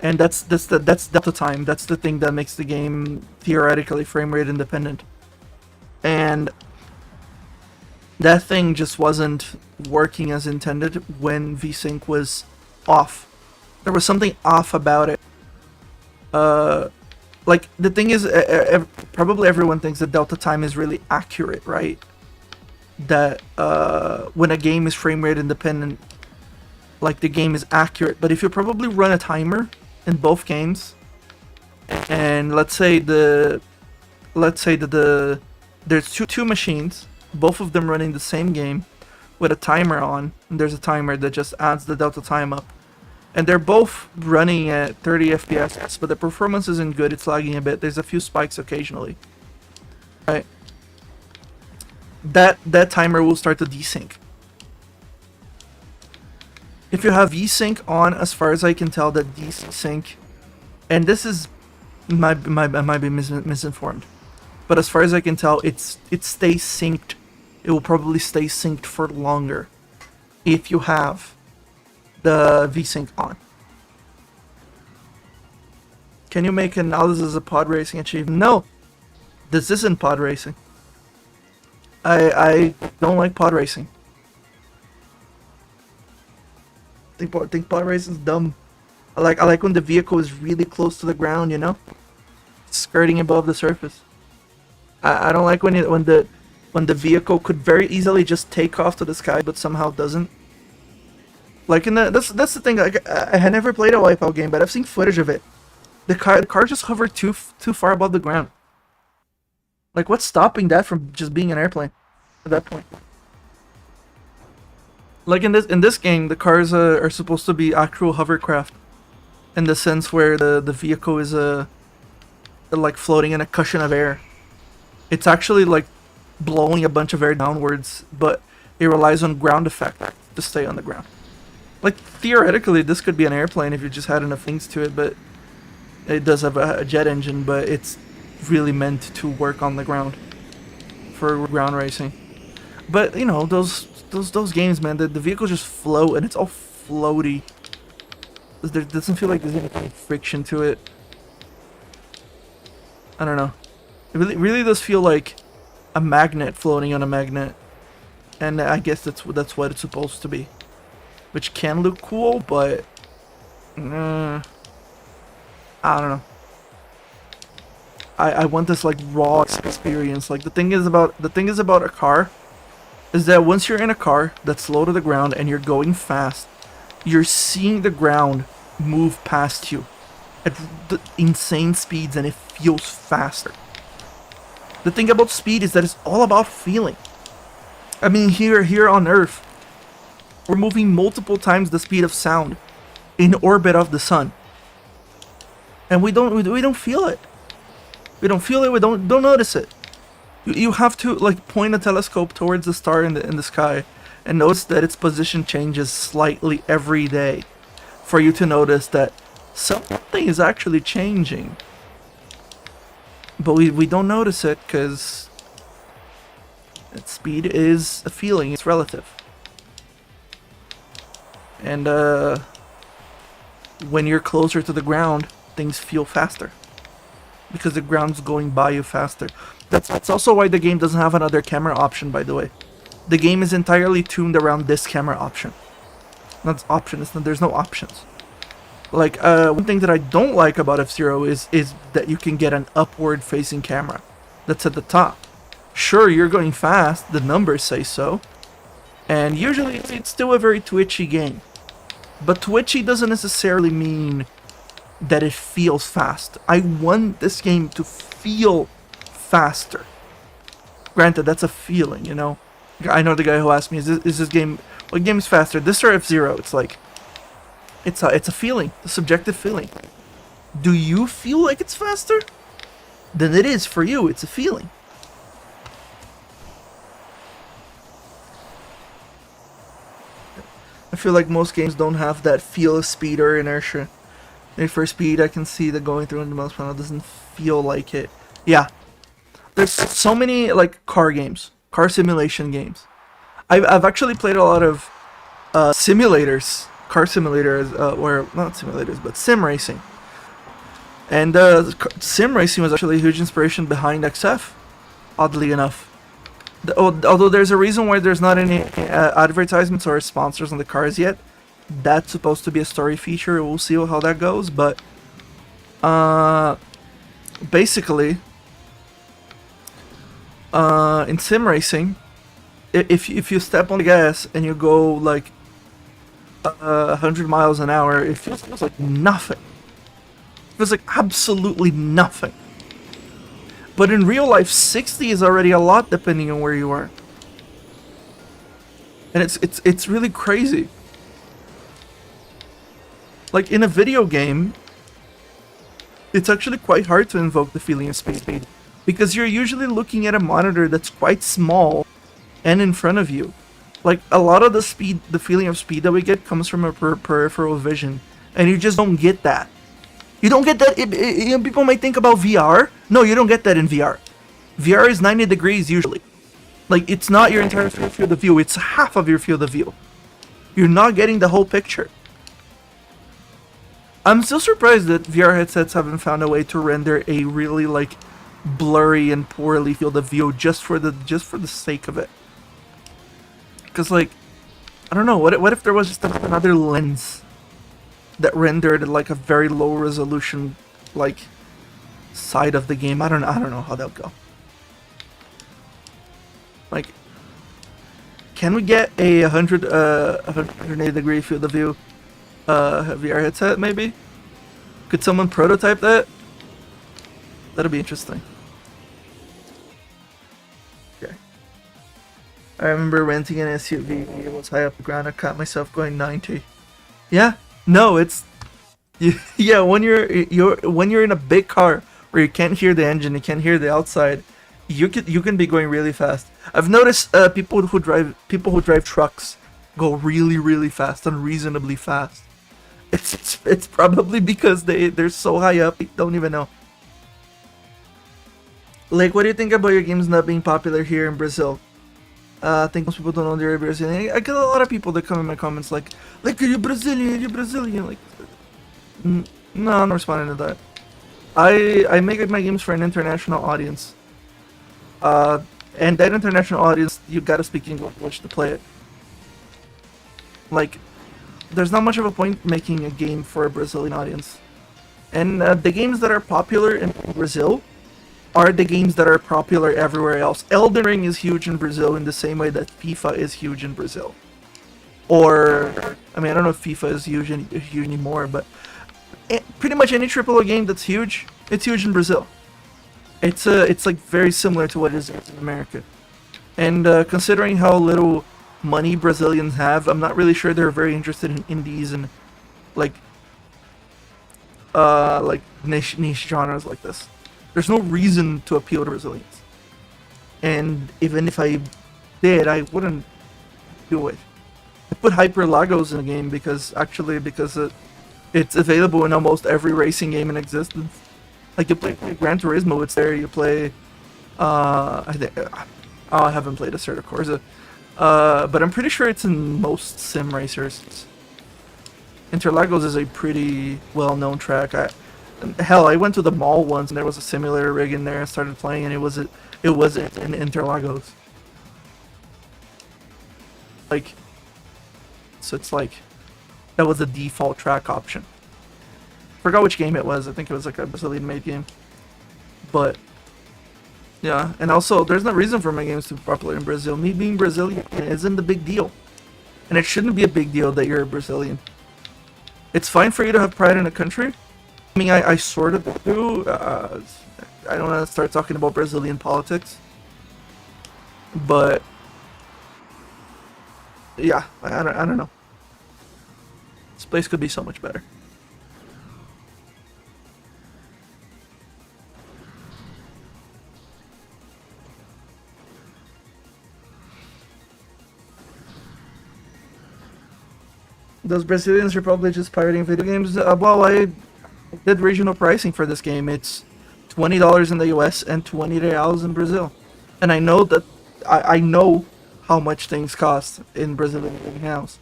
[SPEAKER 1] And that's delta time. That's the thing that makes the game theoretically frame rate independent. And that thing just wasn't working as intended when VSync was off. There was something off about it. Like, the thing is, probably everyone thinks that delta time is really accurate, right? That when a game is frame rate independent, like, the game is accurate. But if you probably run a timer in both games, and let's say that there's two machines, both of them running the same game with a timer on, and there's a timer that just adds the delta time up. And they're both running at 30 FPS, but the performance isn't good, it's lagging a bit, there's a few spikes occasionally. Right? That timer will start to desync. If you have VSync on, as far as I can tell, that desync, and this is, I might be misinformed, but as far as I can tell, it stays synced. It will probably stay synced for longer if you have the VSync on. Can you make analysis of pod racing achievement? No, this isn't pod racing. I don't like pod racing. I think pod racing is dumb. I like when the vehicle is really close to the ground, you know, skirting above the surface. I don't like when the vehicle could very easily just take off to the sky, but somehow doesn't. Like that's the thing. Like, I had never played a Wipeout game, but I've seen footage of it. The car just hovered too far above the ground. Like, what's stopping that from just being an airplane at that point? Like in this game, the cars are supposed to be actual hovercraft, in the sense where the vehicle is like floating in a cushion of air. It's actually like blowing a bunch of air downwards, but it relies on ground effect to stay on the ground. Like, theoretically, this could be an airplane if you just had enough things to it, but it does have a jet engine, but it's really meant to work on the ground for ground racing. But, you know, those games, man, the vehicles just float, and it's all floaty. There doesn't feel like there's any kind of friction to it. I don't know. It really does feel like a magnet floating on a magnet, and I guess that's what it's supposed to be, which can look cool, but I don't know. I want this like raw experience. Like, the thing is about a car is that once you're in a car that's low to the ground and you're going fast, you're seeing the ground move past you at the insane speeds, and it feels faster. The thing about speed is that it's all about feeling. I mean, here on Earth, we're moving multiple times the speed of sound in orbit of the sun, and we don't feel it. We don't feel it. We don't notice it. You have to like point a telescope towards the star in the sky and notice that its position changes slightly every day for you to notice that something is actually changing. But we don't notice it because speed is a feeling. It's relative. And when you're closer to the ground, things feel faster. because the ground's going by you faster. That's also why the game doesn't have another camera option, by the way. The game is entirely tuned around this camera option. Not option, there's no options. Like, one thing that I don't like about F-Zero is that you can get an upward facing camera that's at the top. Sure, you're going fast, the numbers say so, and usually it's still a very twitchy game. But twitchy doesn't necessarily mean that it feels fast. I want this game to feel faster. Granted, that's a feeling, you know? I know the guy who asked me, is this game, what game is faster, this or F-Zero? It's like, it's a feeling, a subjective feeling. Do you feel like it's faster? Then it is for you, it's a feeling. I feel like most games don't have that feel of speed or inertia. Maybe for speed, I can see that going through in the mouse panel doesn't feel like it. Yeah. There's so many, like, car games. Car simulation games. I've actually played a lot of simulators. Car simulators, or not simulators, but sim racing. And sim racing was actually a huge inspiration behind XF, oddly enough. Although there's a reason why there's not any advertisements or sponsors on the cars yet. That's supposed to be a story feature. We'll see how that goes, but basically, in sim racing, if you step on the gas and you go like 100 miles an hour, it feels like nothing. It feels like absolutely nothing. But in real life, 60 is already a lot depending on where you are. And it's really crazy. Like in a video game, it's actually quite hard to invoke the feeling of speed because you're usually looking at a monitor that's quite small and in front of you. Like a lot of the feeling of speed that we get comes from a peripheral vision, and you just don't get that. You don't get that. People might think about VR. No, you don't get that in VR. VR is 90 degrees usually. Like, it's not your entire field of view. It's half of your field of view. You're not getting the whole picture. I'm still surprised that VR headsets haven't found a way to render a really, like, blurry and poorly field of view just for the sake of it. Because, like, I don't know. What if there was just another lens that rendered like a very low resolution, like, side of the game? I don't know how that would go. Like, can we get a 180 degree field of view VR headset maybe? Could someone prototype that? That'd be interesting. Okay. I remember renting an SUV. It was high up the ground. I caught myself going 90. Yeah. No, it's yeah. When you're in a big car where you can't hear the engine, you can't hear the outside, you can be going really fast. I've noticed people who drive trucks go really fast, unreasonably fast. It's probably because they're so high up they don't even know. Like, what do you think about your games not being popular here in Brazil? I think most people don't know they're Brazilian. I get a lot of people that come in my comments like, are you Brazilian? Are you Brazilian? Like, no, I'm not responding to that. I make my games for an international audience. And that international audience, you gotta speak English to play it. Like, there's not much of a point making a game for a Brazilian audience. And the games that are popular in Brazil are the games that are popular everywhere else. Elden Ring is huge in Brazil in the same way that FIFA is huge in Brazil. Or, I mean, I don't know if FIFA is huge anymore, but pretty much any AAA game that's huge, it's huge in Brazil. It's like very similar to what it is in America. And considering how little money Brazilians have, I'm not really sure they're very interested in indies and like niche genres like this. There's no reason to appeal to Brazilians. And even if I did, I wouldn't do it. I put Hyper Lagos in a game because it's available in almost every racing game in existence. Like, you play Gran Turismo, it's there. You play, I haven't played Assetto Corsa, but I'm pretty sure it's in most sim racers. Interlagos is a pretty well-known track. Hell, I went to the mall once and there was a simulator rig in there. I started playing and it was in Interlagos. Like, so it's like that was the default track option. Forgot which game it was. I think it was like a Brazilian made game. But yeah, and also there's no reason for my games to be popular in Brazil. Me being Brazilian isn't a big deal. And it shouldn't be a big deal that you're a Brazilian. It's fine for you to have pride in a country. I mean, I sort of do. I don't want to start talking about Brazilian politics. But yeah, I don't know. This place could be so much better. Those Brazilians are probably just pirating video games. Well, I did regional pricing for this game. It's $20 in the US and 20 reals in Brazil. And I know that I know how much things cost in Brazilian house.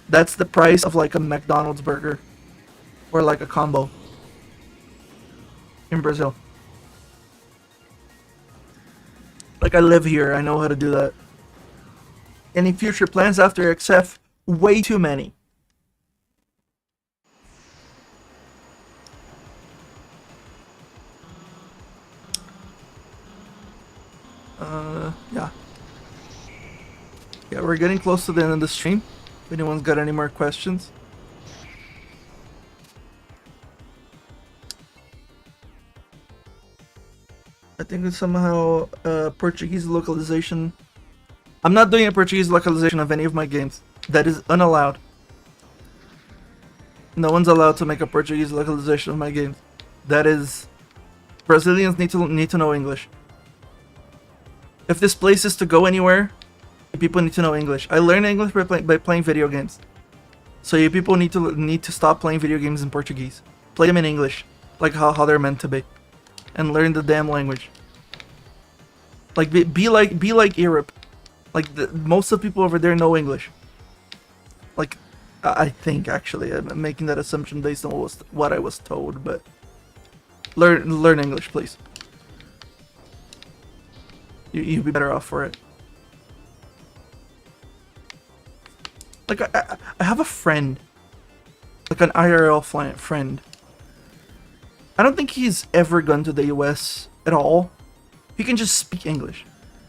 [SPEAKER 1] That's the price of like a McDonald's burger or like a combo in Brazil. Like I live here, I know how to do that. Any future plans after XF? Way too many. Yeah. Yeah, we're getting close to the end of the stream. If anyone's got any more questions. I think it's somehow Portuguese localization. I'm not doing a Portuguese localization of any of my games. That is unallowed. No one's allowed to make a Portuguese localization of my games. That is... Brazilians need to know English. If this place is to go anywhere, people need to know English. I learned English by playing video games. So you people need to stop playing video games in Portuguese. Play them in English, like how they're meant to be, and learn the damn language. Like be like Europe. Like most of the people over there know English. Like I think actually I'm making that assumption based on what I was told, but learn English, please. You'd be better off for it. Like I have a friend, like an IRL friend. I don't think he's ever gone to the US at all. He can just speak English.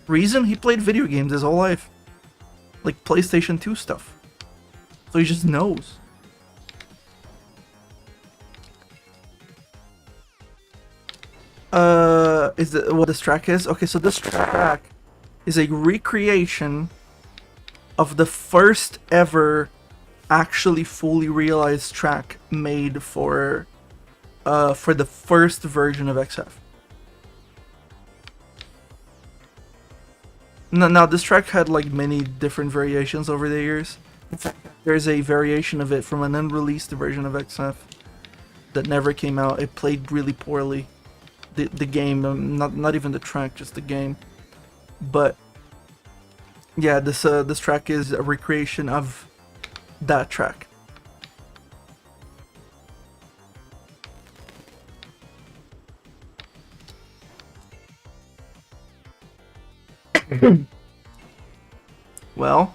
[SPEAKER 1] Reason? He played video games his whole life, like PlayStation 2 stuff. So he just knows. Is it what this track is? Okay, so this track is a recreation of the first ever actually fully realized track made for the first version of XF. Now this track had like many different variations over the years. In fact, there's a variation of it from an unreleased version of XF that never came out. It played really poorly. The game, not even the track, just the game. But yeah, this track is a recreation of that track. Well,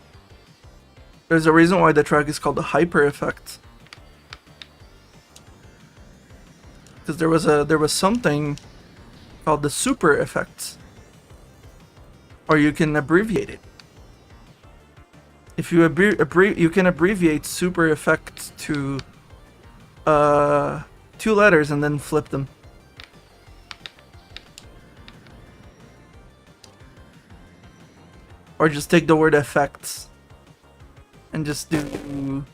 [SPEAKER 1] there's a reason why the track is called the Hyper Effect. Because there was something called the Super Effects, or you can abbreviate it. If you you can abbreviate Super Effects to 2 letters and then flip them. Or just take the word effects and just do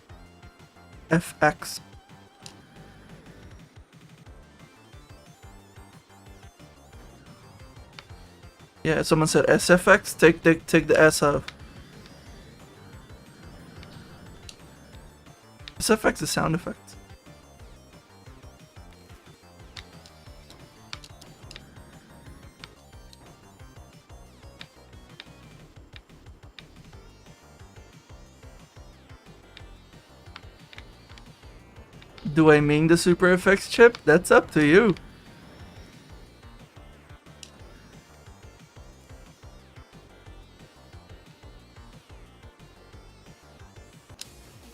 [SPEAKER 1] FX. Yeah, someone said SFX. Take the S out. SFX is sound effect. Do I mean the Super FX chip? That's up to you.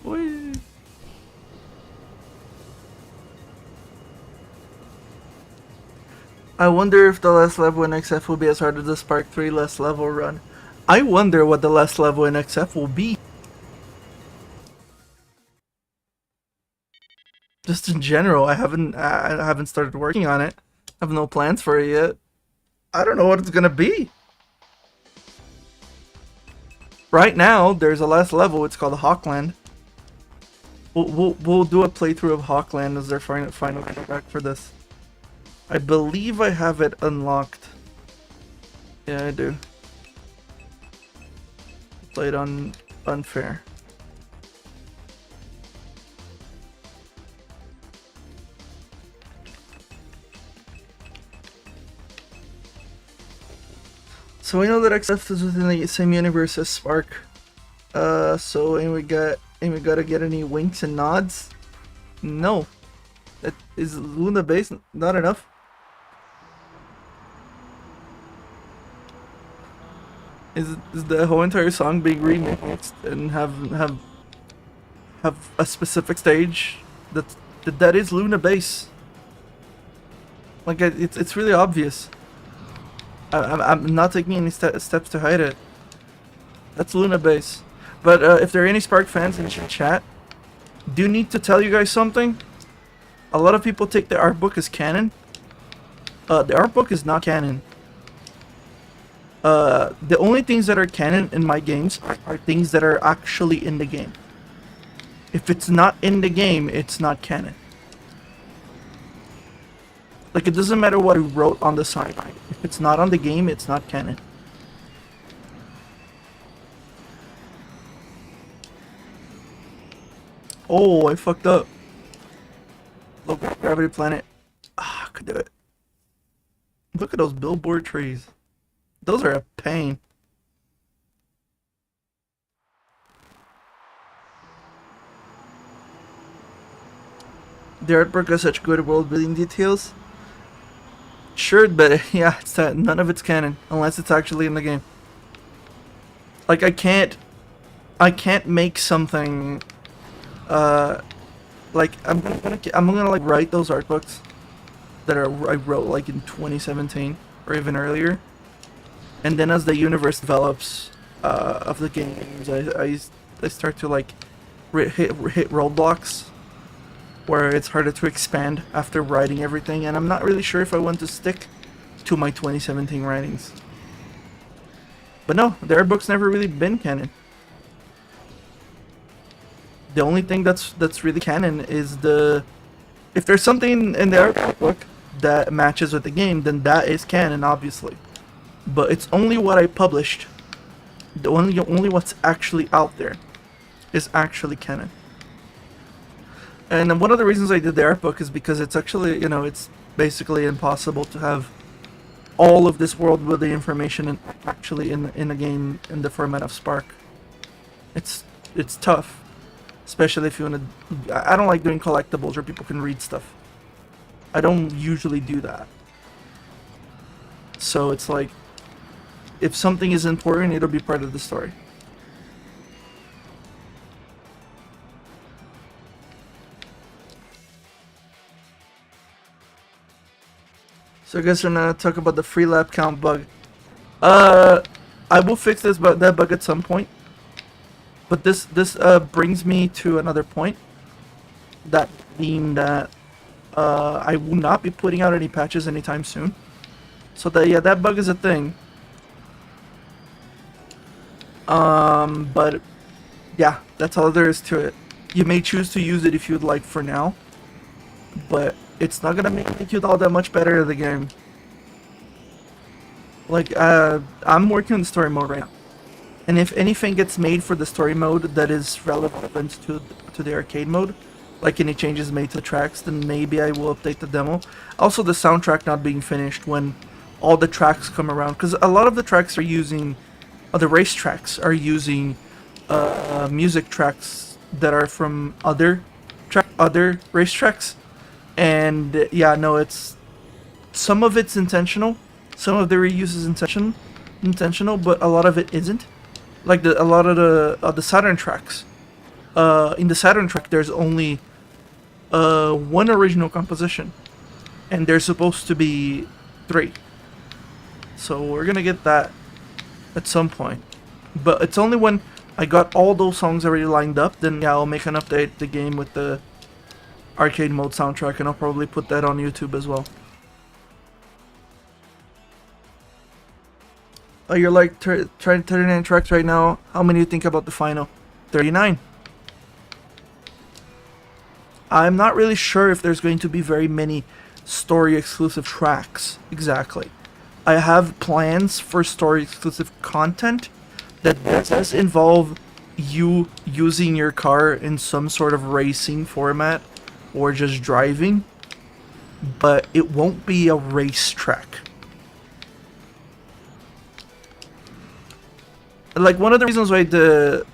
[SPEAKER 1] Whee. I wonder if the last level in XF will be as hard as the Spark 3 last level run. I wonder what the last level in XF will be. Just in general, I haven't started working on it. I have no plans for it yet. I don't know what it's gonna be. Right now, there's a last level. It's called Hawkland. We'll do a playthrough of Hawkland as their final back for this. I believe I have it unlocked. Yeah, I do. Played on unfair. So we know that XF is within the same universe as Spark. So and we gotta get any winks and nods? No. That is Luna base not enough. Is the whole entire song being remixed and have a specific stage that is Luna base? Like it's really obvious. I'm not taking any steps to hide it. That's Luna base. But if there are any Spark fans in chat, do need to tell you guys something. A lot of people take the art book as canon. The art book is not canon. The only things that are canon in my games are things that are actually in the game. If it's not in the game, it's not canon. Like, it doesn't matter what he wrote on the side. If it's not on the game, it's not canon. Oh, I fucked up. Low gravity planet. Ah, I could do it. Look at those billboard trees. Those are a pain. The artwork has such good world building details. Sure, but yeah, it's none of it's canon unless it's actually in the game. Like I can't make something. Like I'm gonna like write those art books that I wrote like in 2017 or even earlier, and then as the universe develops of the games, I start to like hit roadblocks where it's harder to expand after writing everything, and I'm not really sure if I want to stick to my 2017 writings. But no, their book's never really been canon. The only thing that's really canon is if there's something in their book that matches with the game, then that is canon, obviously. But it's only what I published. The only what's actually out there is actually canon. And one of the reasons I did the art book is because it's actually, it's basically impossible to have all of this world building information actually in a game in the format of Spark. It's tough, especially if you want to. I don't like doing collectibles where people can read stuff. I don't usually do that. So it's like, if something is important, it'll be part of the story. So I guess we're gonna talk about the free lap count bug. I will fix that bug at some point. But this brings me to another point. That being that I will not be putting out any patches anytime soon. So that bug is a thing. But yeah, that's all there is to it. You may choose to use it if you'd like for now, but it's not gonna make you all that much better at the game. Like, I'm working on the story mode right now. And if anything gets made for the story mode that is relevant to the arcade mode, like any changes made to the tracks, then maybe I will update the demo. Also, the soundtrack not being finished when all the tracks come around, because a lot of the tracks are using, the race tracks are using music tracks that are from other other racetracks, and yeah, no, it's some of it's intentional, some of the reuse is intentional, but a lot of it isn't. Like a lot of the Saturn tracks. In the Saturn track, there's only one original composition, and there's supposed to be 3. So we're gonna get that at some point. But it's only when I got all those songs already lined up, then yeah, I'll make an update the game with the arcade mode soundtrack, and I'll probably put that on YouTube as well. Oh, you're like 39 tracks right now. How many do you think about the final? 39. I'm not really sure if there's going to be very many story exclusive tracks exactly. I have plans for story exclusive content that does involve you using your car in some sort of racing format or just driving, but it won't be a racetrack. Like one of the reasons why the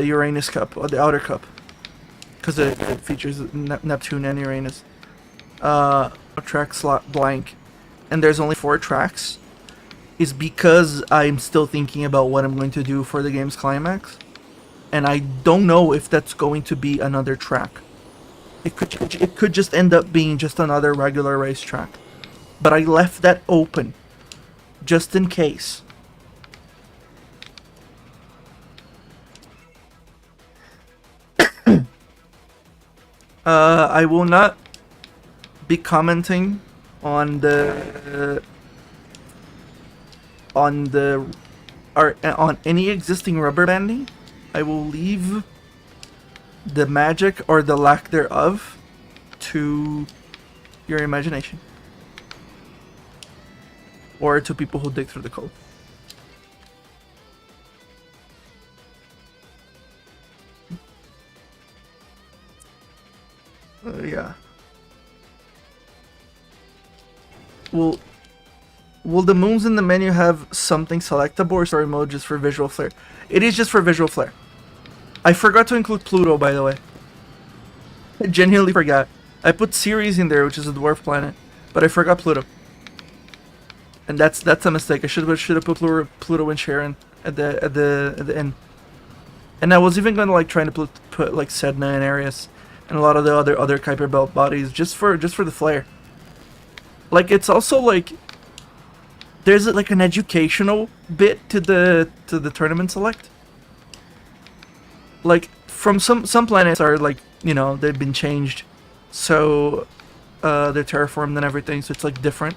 [SPEAKER 1] Uranus Cup or the Outer Cup, because it features Neptune and Uranus, a track slot blank, and there's only 4 tracks, is because I'm still thinking about what I'm going to do for the game's climax, and I don't know if that's going to be another track. It could just end up being just another regular racetrack, but I left that open just in case. I will not be commenting on on any existing rubber banding. I will leave the magic or the lack thereof to your imagination, or to people who dig through the code. Yeah. Will the moons in the menu have something selectable, or story mode just for visual flair? It is just for visual flair. I forgot to include Pluto, by the way. I genuinely forgot. I put Ceres in there, which is a dwarf planet, but I forgot Pluto. And that's a mistake. I should have put Pluto and Charon at the end. And I was even gonna like trying to put like Sedna and Aries and a lot of the other Kuiper Belt bodies just for the flair. Like it's also like there's like an educational bit to the tournament select. Like from some planets are like, you know, they've been changed, so they're terraformed and everything, so it's like different.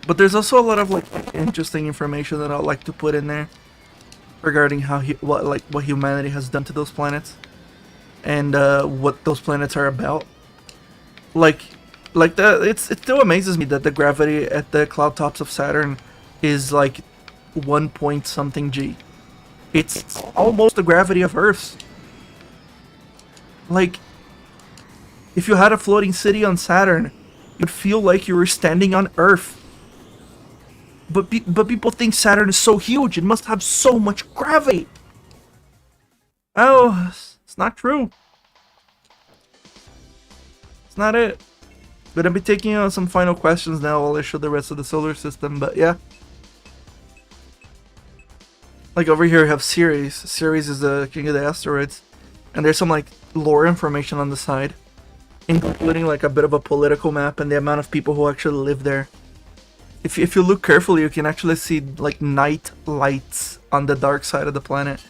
[SPEAKER 1] But there's also a lot of like interesting information that I'd like to put in there regarding how what humanity has done to those planets, and what those planets are about. Like it still amazes me that the gravity at the cloud tops of Saturn is like 1 point something G. It's almost the gravity of Earth. Like, if you had a floating city on Saturn, you'd feel like you were standing on Earth. But people think Saturn is so huge, it must have so much gravity. Oh, it's not true. It's not it. Gonna be taking on some final questions now while I show the rest of the solar system, but yeah. Like over here I have Ceres. Ceres is the king of the asteroids. And there's some like lore information on the side, including like a bit of a political map and the amount of people who actually live there. If you look carefully, you can actually see like night lights on the dark side of the planet.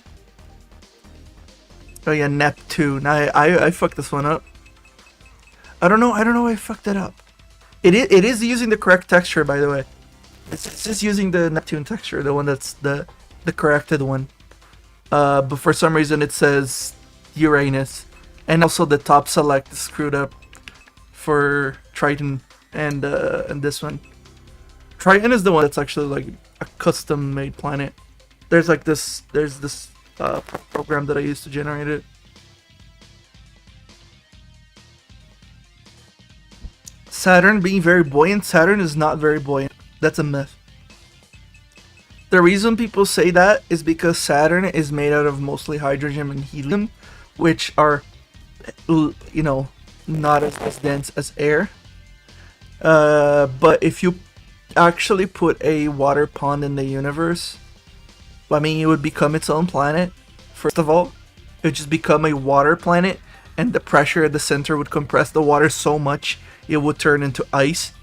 [SPEAKER 1] Oh yeah, Neptune. I fucked this one up. I don't know why I fucked it up. It is using the correct texture, by the way. It's just using the Neptune texture, the one that's the corrected one. But for some reason it says Uranus, and also the top select is screwed up for Triton and this one. Triton is the one that's actually like a custom made planet. There's this program that I used to generate it. Saturn being very buoyant. Saturn is not very buoyant. That's a myth. The reason people say that is because Saturn is made out of mostly hydrogen and helium, which are you know, not as dense as air. But if you actually put a water pond in the universe, I mean, it would become its own planet. First of all, it would just become a water planet, and the pressure at the center would compress the water so much it would turn into ice,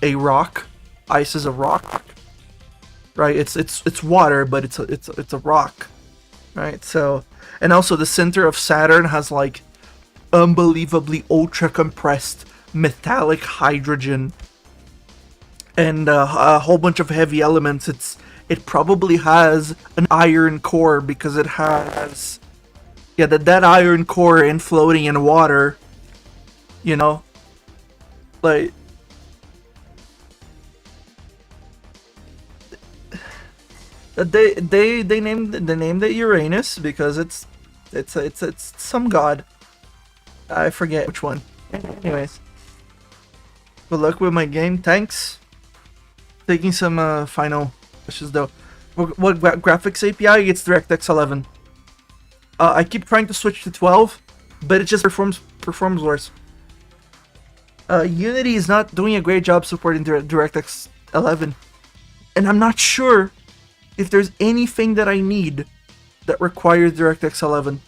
[SPEAKER 1] a rock. Ice is a rock, right? It's water, but it's a rock, right? So, and also the center of Saturn has like unbelievably ultra compressed metallic hydrogen and a whole bunch of heavy elements. It probably has an iron core because it has, yeah, that iron core and floating in water, you know, like they named it Uranus because it's some god. I forget which one. Anyways, good luck with my game. Thanks. Taking some final questions though. What graphics API? It's DirectX 11. I keep trying to switch to 12, but it just performs worse. Unity is not doing a great job supporting DirectX 11, and I'm not sure if there's anything that I need that requires DirectX 11.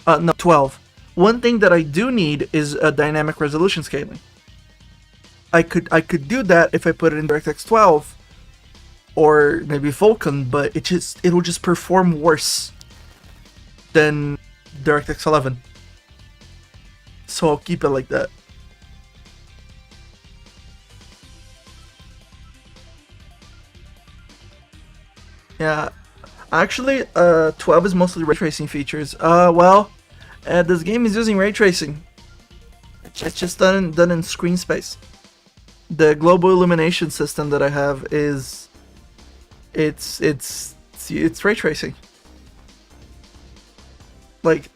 [SPEAKER 1] No, 12. One thing that I do need is a dynamic resolution scaling. I could do that if I put it in DirectX 12 or maybe Vulkan, but it'll just perform worse than DirectX 11. So I'll keep it like that. Yeah, actually, 12 is mostly ray tracing features. This game is using ray tracing. It's just done in screen space. The global illumination system that I have is it's ray tracing. Like,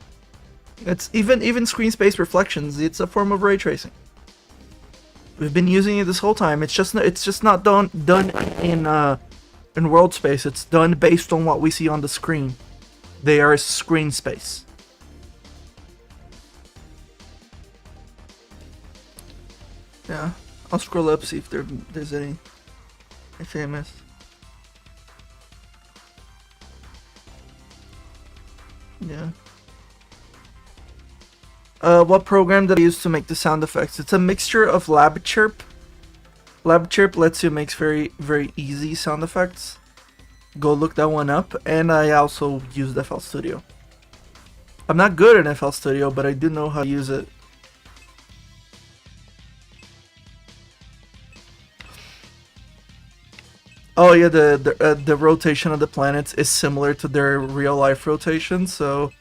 [SPEAKER 1] it's even screen space reflections. It's a form of ray tracing. We've been using it this whole time. It's just not done in world space. It's done based on what we see on the screen. They are screen space. Yeah, I'll scroll up, see if there's any famous. Yeah. What program did I use to make the sound effects? It's a mixture of LabChirp. LabChirp lets you make very, very easy sound effects. Go look that one up. And I also used FL Studio. I'm not good at FL Studio, but I do know how to use it. Oh yeah, the rotation of the planets is similar to their real life rotation, so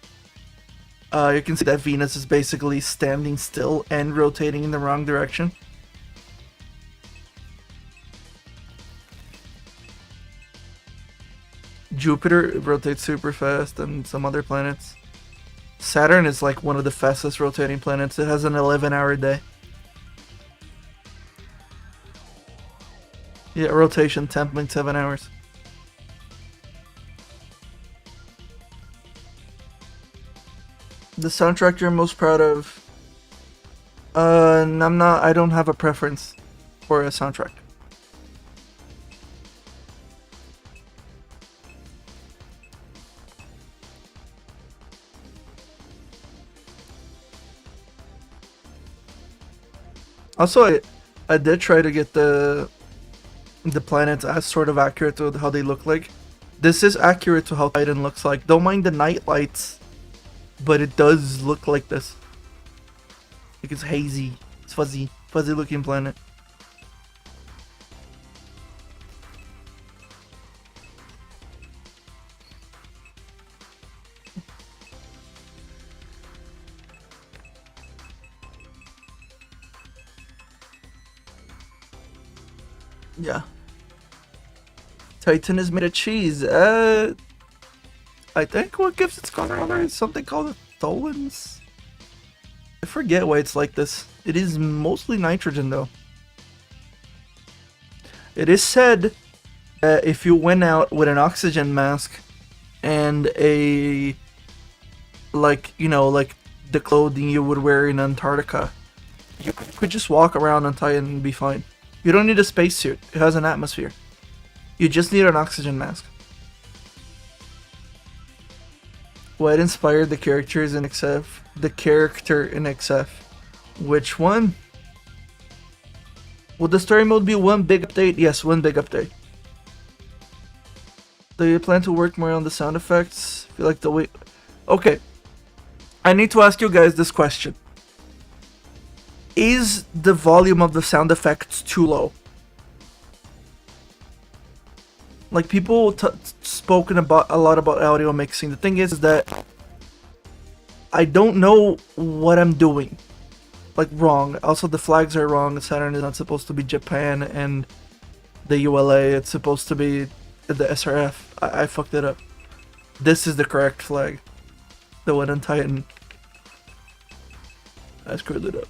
[SPEAKER 1] you can see that Venus is basically standing still and rotating in the wrong direction. Jupiter rotates super fast, and some other planets. Saturn is like one of the fastest rotating planets. It has an 11-hour day. Yeah, rotation 10.7 hours. The soundtrack you're most proud of? I'm not. I don't have a preference for a soundtrack. Also, I did try to get the planets as sort of accurate to how they look like. This is accurate to how Titan looks like. Don't mind the night lights, but it does look like this. Like it's hazy, it's fuzzy looking planet. Yeah. Titan is made of cheese. I think what gives its color is something called tholins. I forget why it's like this. It is mostly nitrogen though. It is said that if you went out with an oxygen mask and a like the clothing you would wear in Antarctica. You could just walk around on Titan and be fine. You don't need a spacesuit. It has an atmosphere. You just need an oxygen mask. What inspired the characters in XF? The character in XF. Which one? Will the story mode be one big update? Yes, one big update. Do you plan to work more on the sound effects? Feel like the way... Okay. I need to ask you guys this question. Is the volume of the sound effects too low? Like, people spoken about a lot about audio mixing. The thing is that I don't know what I'm doing. Like, wrong. Also, the flags are wrong. Saturn is not supposed to be Japan, and the ULA, it's supposed to be the SRF. I fucked it up. This is the correct flag. The one on Titan. I screwed it up.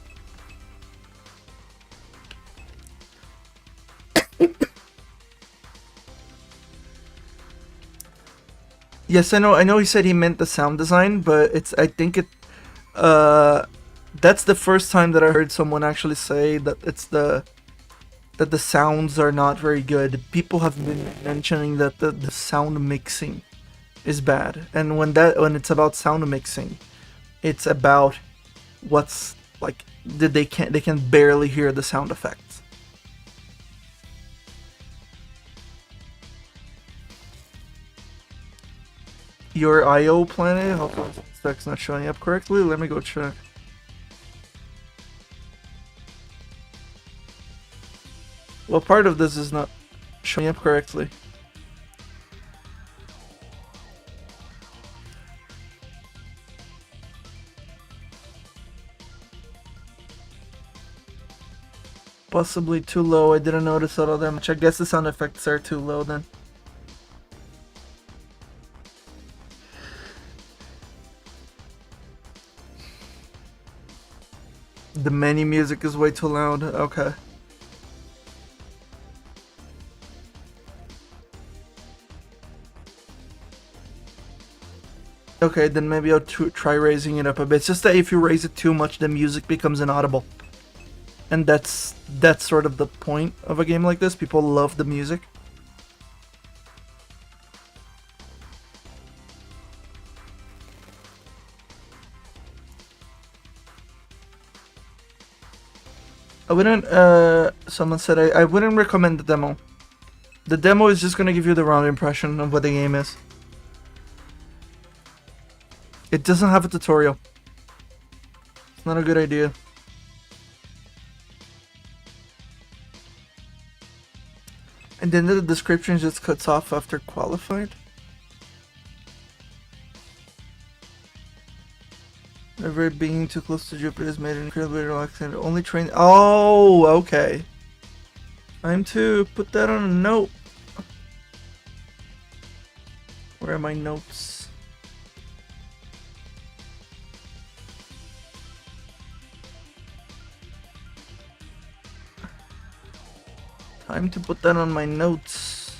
[SPEAKER 1] Yes, I know he said he meant the sound design, but I think that's the first time that I heard someone actually say that that the sounds are not very good. People have been mentioning that the sound mixing is bad. And when it's about sound mixing, it's about what's like they can barely hear the sound effects. Your IO planet? How come that's not showing up correctly? Let me go check. Well, part of this is not showing up correctly. Possibly too low. I didn't notice that all that much. I guess the sound effects are too low then. The menu music is way too loud. Okay. Okay, then maybe I'll try raising it up a bit. It's just that if you raise it too much, the music becomes inaudible. And that's sort of the point of a game like this. People love the music. I wouldn't, someone said I wouldn't recommend the demo. The demo is just gonna give you the wrong impression of what the game is. It doesn't have a tutorial. It's not a good idea. And then the description just cuts off after qualified. Never being too close to Jupiter has made it incredibly relaxing. Only train. Oh, okay. Time to put that on a note. Where are my notes? Time to put that on my notes.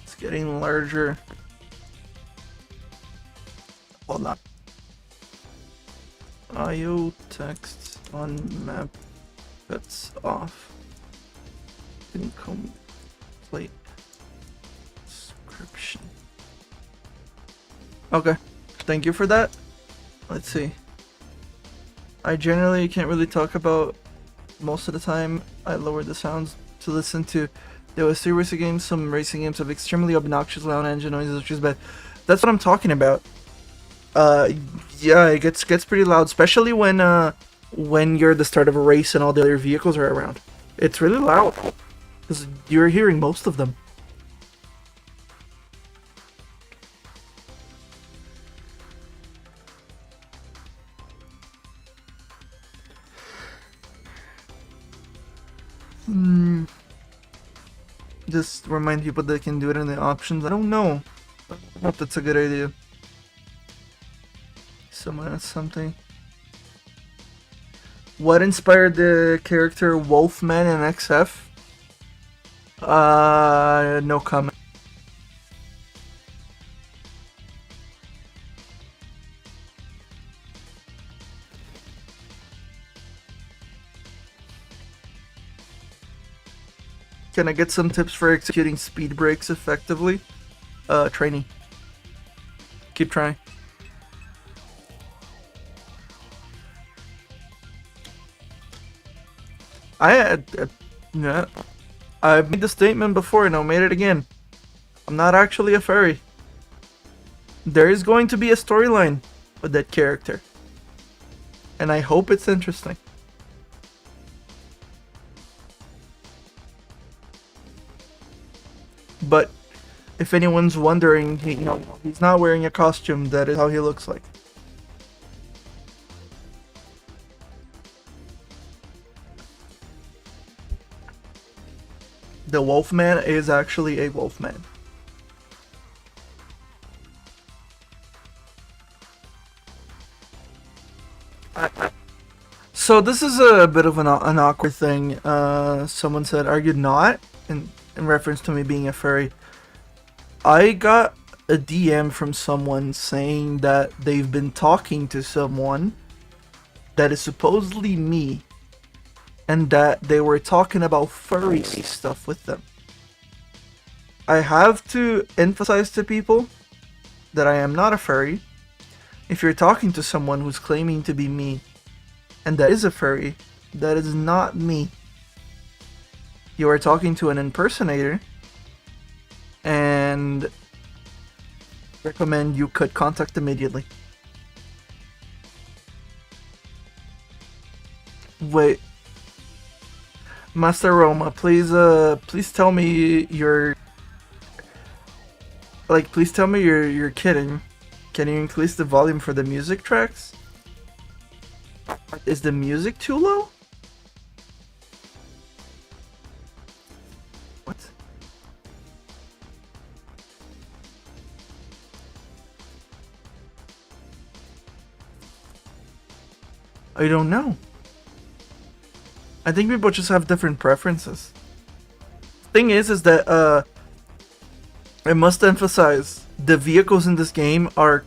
[SPEAKER 1] It's getting larger. Hold on. IO text on map cuts off. Incomplete description. Okay, thank you for that. Let's see. I generally can't really talk about most of the time. I lower the sounds to listen to. There was 3 racing games. Some racing games have extremely obnoxious loud engine noises, which is bad. That's what I'm talking about. Yeah, it gets pretty loud, especially when you're at the start of a race and all the other vehicles are around. It's really loud because you're hearing most of them. Just remind people they can do it in the options. I don't know. I hope that's a good idea. Someone has something. What inspired the character Wolfman in XF? No comment. Can I get some tips for executing speed breaks effectively? Training. Keep trying. Yeah, I've made the statement before and I made it again. I'm not actually a furry. There is going to be a storyline with that character. And I hope it's interesting. But if anyone's wondering, he's not wearing a costume. That is how he looks like. The Wolfman is actually a Wolfman. So this is a bit of an awkward thing. Someone said, "Are you not?" In reference to me being a furry. I got a DM from someone saying that they've been talking to someone that is supposedly me, and that they were talking about furry stuff with them. I have to emphasize to people that I am not a furry. If you're talking to someone who's claiming to be me, and that is a furry, that is not me. You are talking to an impersonator, and recommend you cut contact immediately. Wait, Master Roma, please tell me please tell me you're kidding. Can you increase the volume for the music tracks? Is the music too low? What? I don't know. I think people just have different preferences. Thing is that I must emphasize the vehicles in this game are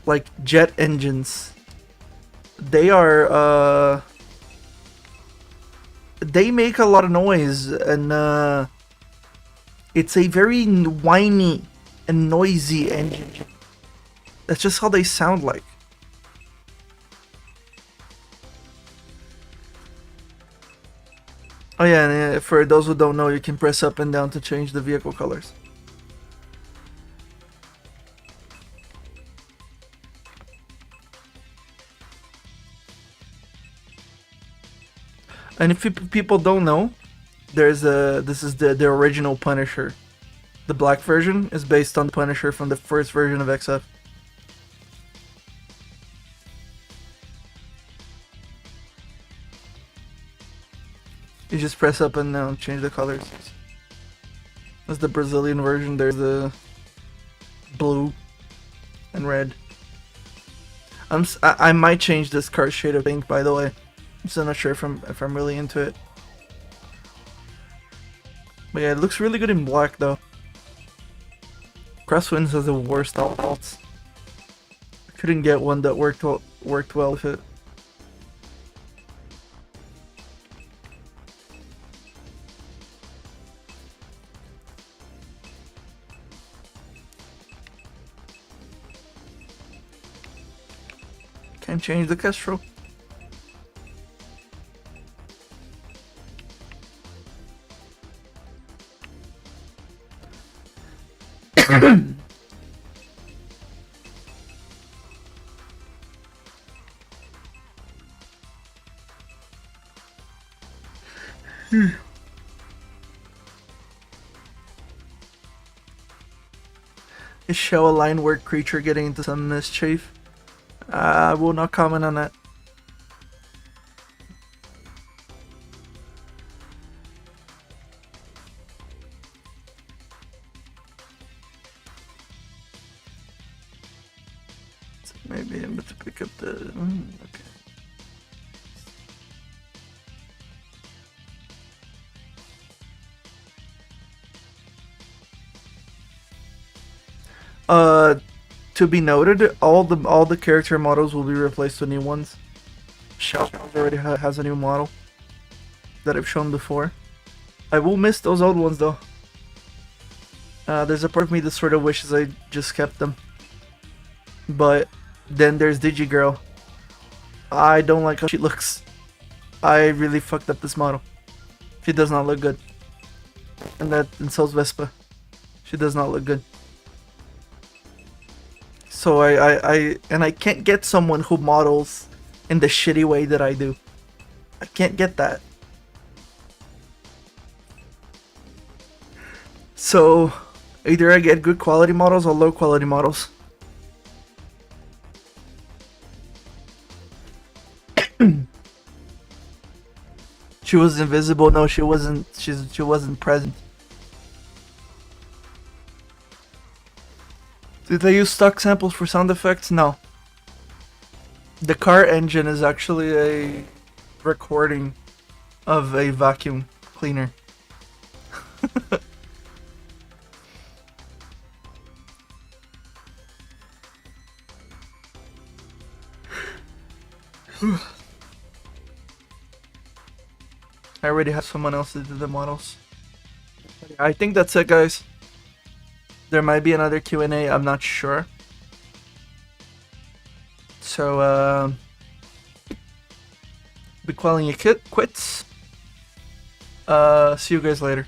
[SPEAKER 1] like jet engines. They are they make a lot of noise, and it's a very whiny and noisy engine. That's just how they sound like. Oh yeah, and for those who don't know, you can press up and down to change the vehicle colors. And if people don't know, this is the original Punisher. The black version is based on the Punisher from the first version of XF. You just press up and down, change the colors. That's the Brazilian version. There's the blue and red. I might change this car shade of pink, by the way. I'm still not sure if I'm really into it. But yeah, it looks really good in black though. Crosswinds has the worst alts. I couldn't get one that worked well with it. Can't change the Kestrel. Is show a line word creature getting into some mischief? I will not comment on that. Maybe I'm about to pick up the... okay. To be noted, all the character models will be replaced with new ones. Shell already has a new model that I've shown before. I will miss those old ones though. There's a part of me that sort of wishes I just kept them. But then there's Digigirl. I don't like how she looks. I really fucked up this model. She does not look good. And so's Vespa. She does not look good. So I can't get someone who models in the shitty way that I do. I can't get that. So either I get good quality models or low quality models. She was invisible. No, she wasn't. She wasn't present. Did they use stock samples for sound effects? No. The car engine is actually a recording of a vacuum cleaner. I already have someone else to do the models. I think that's it, guys. There might be another Q&A, I'm not sure. So, be calling it quits. See you guys later.